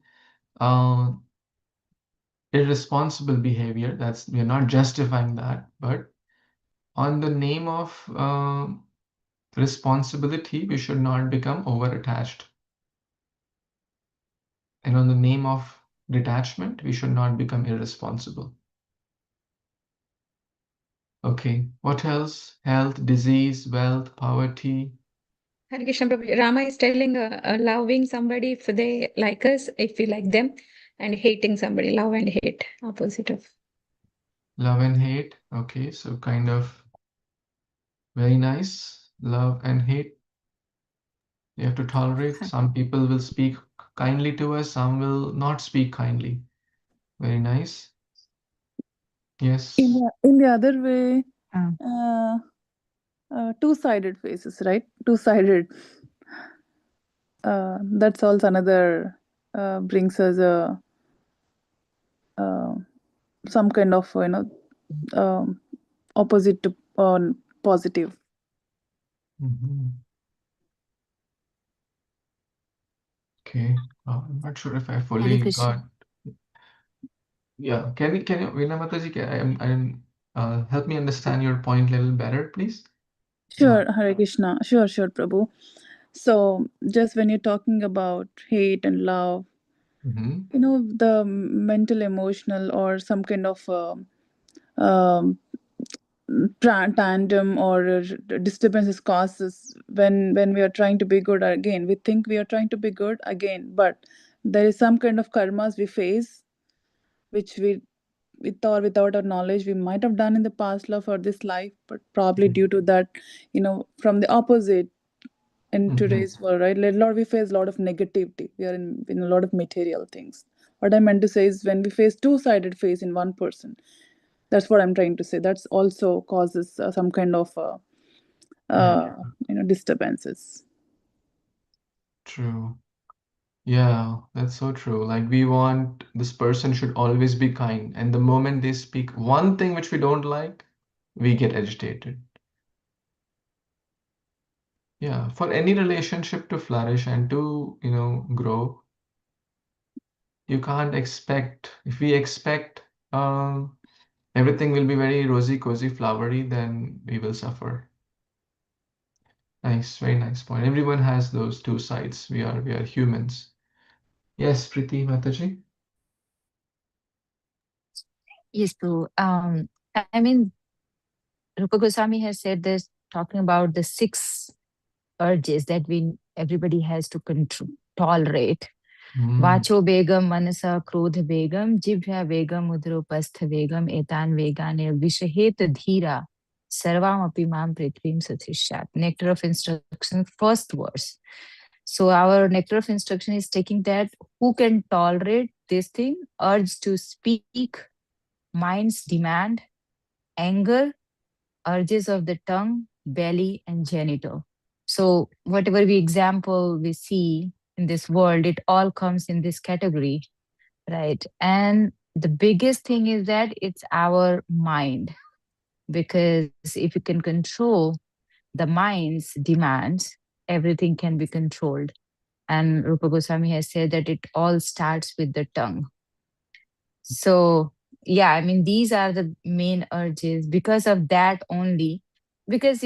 uh, irresponsible behavior. We are not justifying that, but on the name of responsibility, we should not become over attached. And on the name of detachment, we should not become irresponsible. Okay. What else? Health, disease, wealth, poverty. Hare Krishna Prabhu. Rama is telling loving somebody if they like us, if we like them, and hating somebody, love and hate, opposite of. Love and hate. Okay, so kind of very nice. Love and hate. You have to tolerate. Some people will speak kindly to us, some will not speak kindly. Very nice. Yes. In the other way, Uh, two-sided faces, right? Two-sided. That's also another brings us a some kind of opposite to positive. Okay. I'm not sure if I Hare fully Krishna. got. Yeah. Can you, Veena Mataji, help me understand your point a little better, please? Sure, Hare Krishna. Sure, Prabhu. So just when you're talking about hate and love, the mental, emotional, or some kind of um, tandem or disturbances causes when we are trying to be good again. We think we are trying to be good again, but there is some kind of karmas we face, which we with or without our knowledge we might have done in the past life or this life, but probably due to that, from the opposite in today's world, right? Lord, we face a lot of negativity. We are in a lot of material things. What I meant to say is when we face two-sided face in one person, that's what I'm trying to say. That's also causes some kind of disturbances. True. Yeah, that's so true. Like we want this person should always be kind, and the moment they speak one thing which we don't like, we get agitated. Yeah, for any relationship to flourish and to, grow, you can't expect, if we expect everything will be very rosy, cozy, flowery, then we will suffer. Nice, very nice point. Everyone has those two sides. We are humans. Yes, Preeti Mataji. Yes, Prabhu. I mean, Rupa Goswami has said this, talking about the 6 urges that everybody has to tolerate. Vacho begam, manasa krodha begam, jibhya begam, udropastha begam, etan vegane vishahet dhira, sarvam api mam prithvim sathishat. Nectar of instruction, first verse. So our nectar of instruction is taking that who can tolerate this thing, urge to speak, mind's demand, anger, urges of the tongue, belly, and genital. So whatever we see in this world, it all comes in this category, right? And the biggest thing is that it's our mind, because if you can control the mind's demands, everything can be controlled. And Rupa Goswami has said that it all starts with the tongue. So yeah, I mean, these are the main urges. Because of that only, because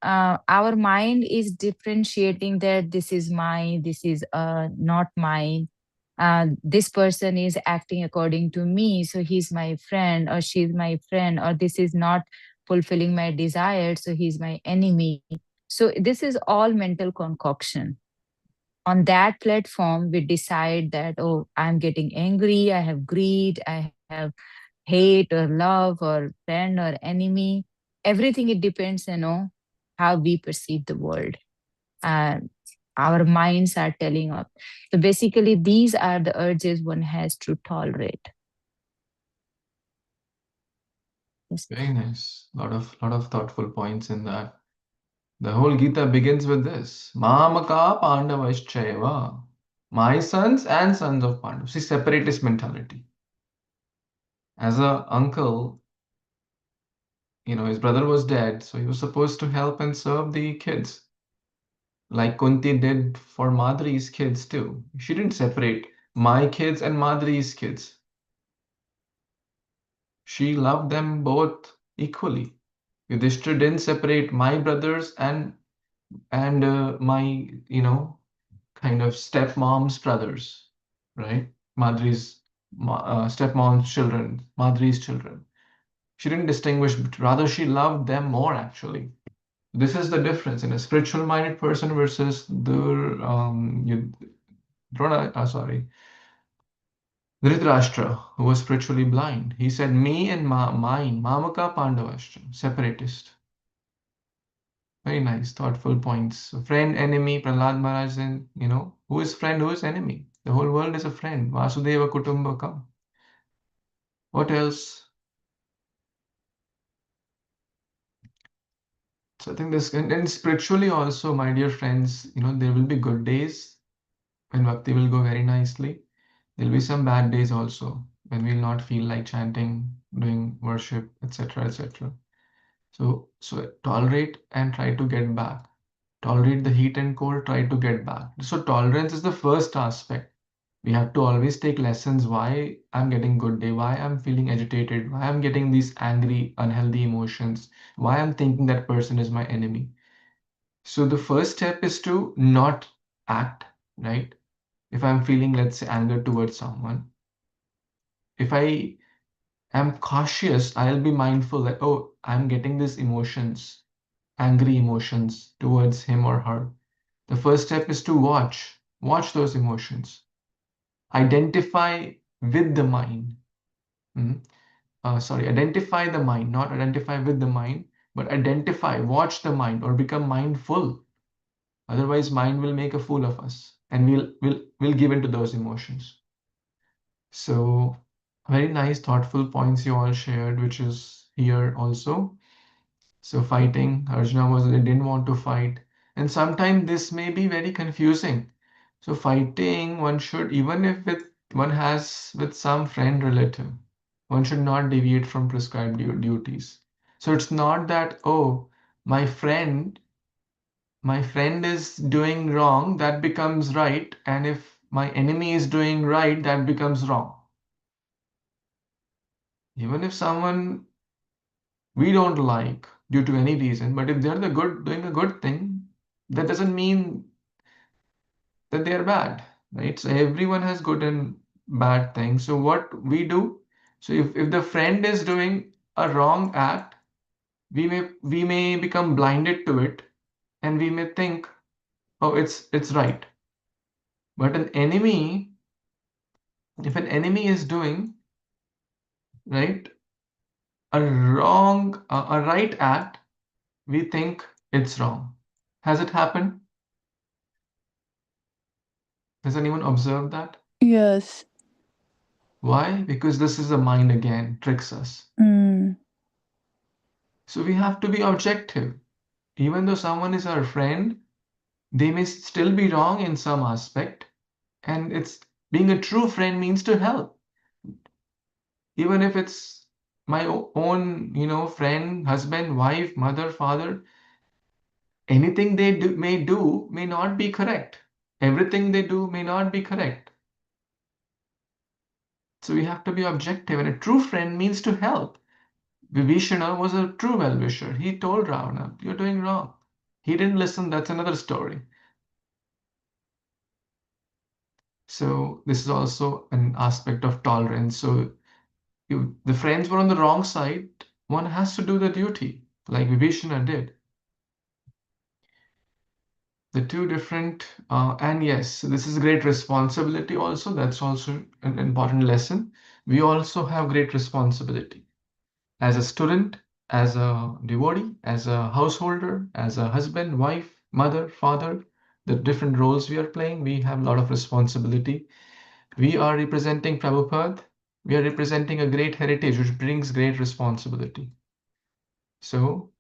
our mind is differentiating that this is mine, this is not mine. This person is acting according to me, so he's my friend or she's my friend, or this is not fulfilling my desire, so he's my enemy. So this is all mental concoction. On that platform, we decide that, oh, I'm getting angry, I have greed, I have hate or love or friend or enemy. Everything, it depends, how we perceive the world. And our minds are telling us. So basically, these are the urges one has to tolerate. Yes. Very nice. Lot of thoughtful points in that. The whole Gita begins with this. Mamaka Pandavaschaiva. My sons and sons of Pandavas. See, separatist mentality. As a uncle, his brother was dead, so he was supposed to help and serve the kids. Like Kunti did for Madri's kids too. She didn't separate my kids and Madri's kids. She loved them both equally. Yudhishthira didn't separate my brothers and my kind of stepmom's brothers, right? Madri's stepmom's children, Madri's children. She didn't distinguish, rather she loved them more actually. This is the difference in a spiritual minded person versus Dhritarashtra, who was spiritually blind. He said, me and mine, Mamaka Pandavashtra, separatist. Very nice, thoughtful points. Friend, enemy, Prahlad Maharaj, and who is friend, who is enemy? The whole world is a friend. Vasudeva Kutumbakam. What else? So I think this, and spiritually also, my dear friends, there will be good days when bhakti will go very nicely. There'll be some bad days also when we'll not feel like chanting, doing worship, etc., etc. So tolerate and try to get back. Tolerate the heat and cold, try to get back. So tolerance is the first aspect. We have to always take lessons why I'm getting good day, why I'm feeling agitated, why I'm getting these angry, unhealthy emotions, why I'm thinking that person is my enemy. So the first step is to not act, right? If I'm feeling, let's say, anger towards someone, if I am cautious, I'll be mindful that, oh, I'm getting these emotions, angry emotions towards him or her. The first step is to watch those emotions. Identify with the mind. Identify the mind, not identify with the mind, but identify, watch the mind or become mindful. Otherwise, mind will make a fool of us and we'll give in to those emotions. So very nice, thoughtful points you all shared, which is here also. So fighting, Arjuna didn't want to fight. And sometimes this may be very confusing. So fighting, one should, even if one has with some friend relative, one should not deviate from prescribed duties. So it's not that, oh, my friend is doing wrong, that becomes right. And if my enemy is doing right, that becomes wrong. Even if someone we don't like due to any reason, but if they're doing a good thing, that doesn't mean that they are bad, right? So everyone has good and bad things. So what we do, so if the friend is doing a wrong act, we may become blinded to it and we may think, oh, it's right. But if an enemy is doing right a right act, we think it's wrong. Has it happened? Has anyone observed that? Yes. Why? Because this is the mind again, tricks us. So we have to be objective. Even though someone is our friend, they may still be wrong in some aspect. And it's being a true friend means to help. Even if it's my own, friend, husband, wife, mother, father, anything they may not be correct. Everything they do may not be correct. So we have to be objective. And a true friend means to help. Vibhishana was a true well-wisher. He told Ravana, you're doing wrong. He didn't listen, that's another story. So this is also an aspect of tolerance. So if the friends were on the wrong side, one has to do the duty, like Vibhishana did. The two different, and yes, this is great responsibility also. That's also an important lesson. We also have great responsibility. As a student, as a devotee, as a householder, as a husband, wife, mother, father, the different roles we are playing, we have a lot of responsibility. We are representing Prabhupada. We are representing a great heritage which brings great responsibility. So,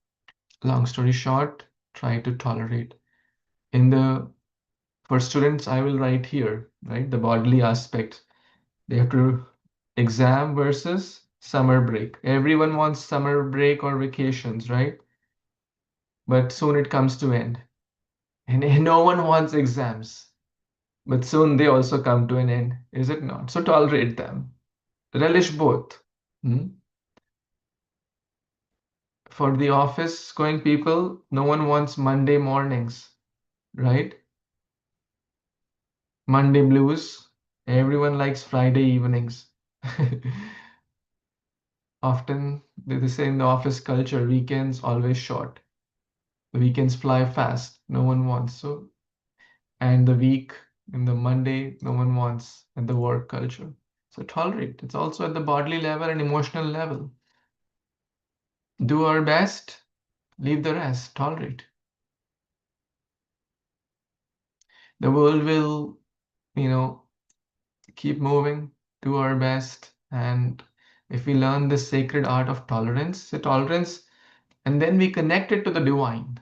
long story short, try to tolerate. For students, I will write here, right? The bodily aspects. They have to exam versus summer break. Everyone wants summer break or vacations, right? But soon it comes to end. And no one wants exams. But soon they also come to an end, is it not? So tolerate them. Relish both. For the office going people, no one wants Monday mornings, right? Monday blues. Everyone likes Friday evenings. Often they say in the office culture, weekends always short. The weekends fly fast. No one wants. So, and the week in the Monday, no one wants at the work culture. So tolerate. It's also at the bodily level and emotional level. Do our best, leave the rest, tolerate. The world will, keep moving, do our best. And if we learn this sacred art of tolerance, and then we connect it to the divine.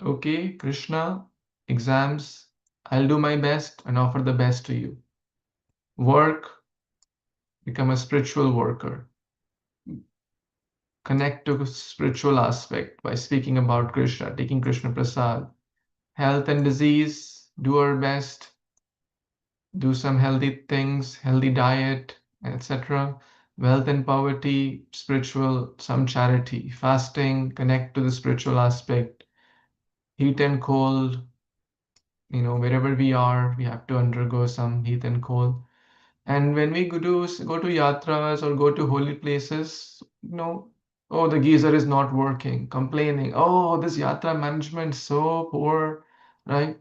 Okay, Krishna, exams, I'll do my best and offer the best to you. Work, become a spiritual worker. Connect to spiritual aspect by speaking about Krishna, taking Krishna Prasad. Health and disease, do our best, do some healthy things, healthy diet, etc. Wealth and poverty, spiritual, some charity. Fasting, connect to the spiritual aspect. Heat and cold, wherever we are, we have to undergo some heat and cold. And when we go to yatras or go to holy places, oh, the geyser is not working, complaining, oh, this yatra management is so poor, right?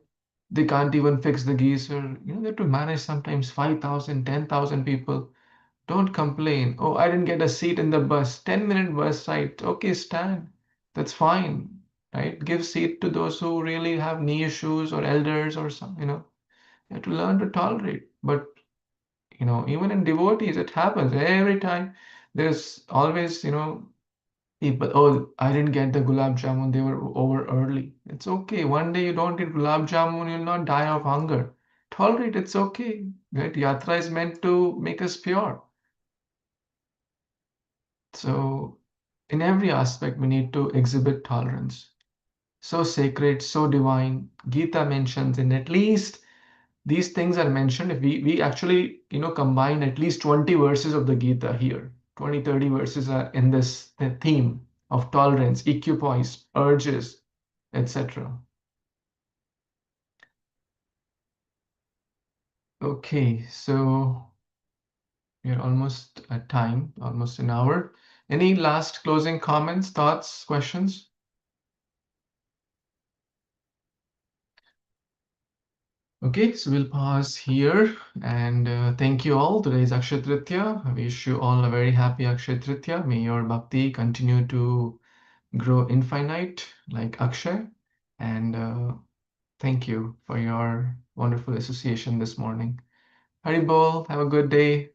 They can't even fix the geyser. They have to manage sometimes 5,000, 10,000 people. Don't complain. Oh, I didn't get a seat in the bus. 10-minute bus ride. Okay, stand. That's fine, right? Give seat to those who really have knee issues or elders or some, You have to learn to tolerate. But even in devotees, it happens every time. There's always, people, oh, I didn't get the gulab jamun, they were over early. It's okay. One day you don't eat gulab jamun, you'll not die of hunger. Tolerate, it's okay. Right? Yatra is meant to make us pure. So, in every aspect, we need to exhibit tolerance. So sacred, so divine. Gita mentions in at least these things are mentioned. If we actually combine at least 20 verses of the Gita here, 20-30 verses are in this the theme of tolerance, equipoise, urges, etc. Okay, so we're almost at time, almost an hour. Any last closing comments, thoughts, questions? Okay, so we'll pause here and thank you all. Today is Akshaya Tritiya. I wish you all a very happy Akshaya Tritiya. May your bhakti continue to grow infinite like Akshay. And thank you for your wonderful association this morning. Hari Bol, have a good day.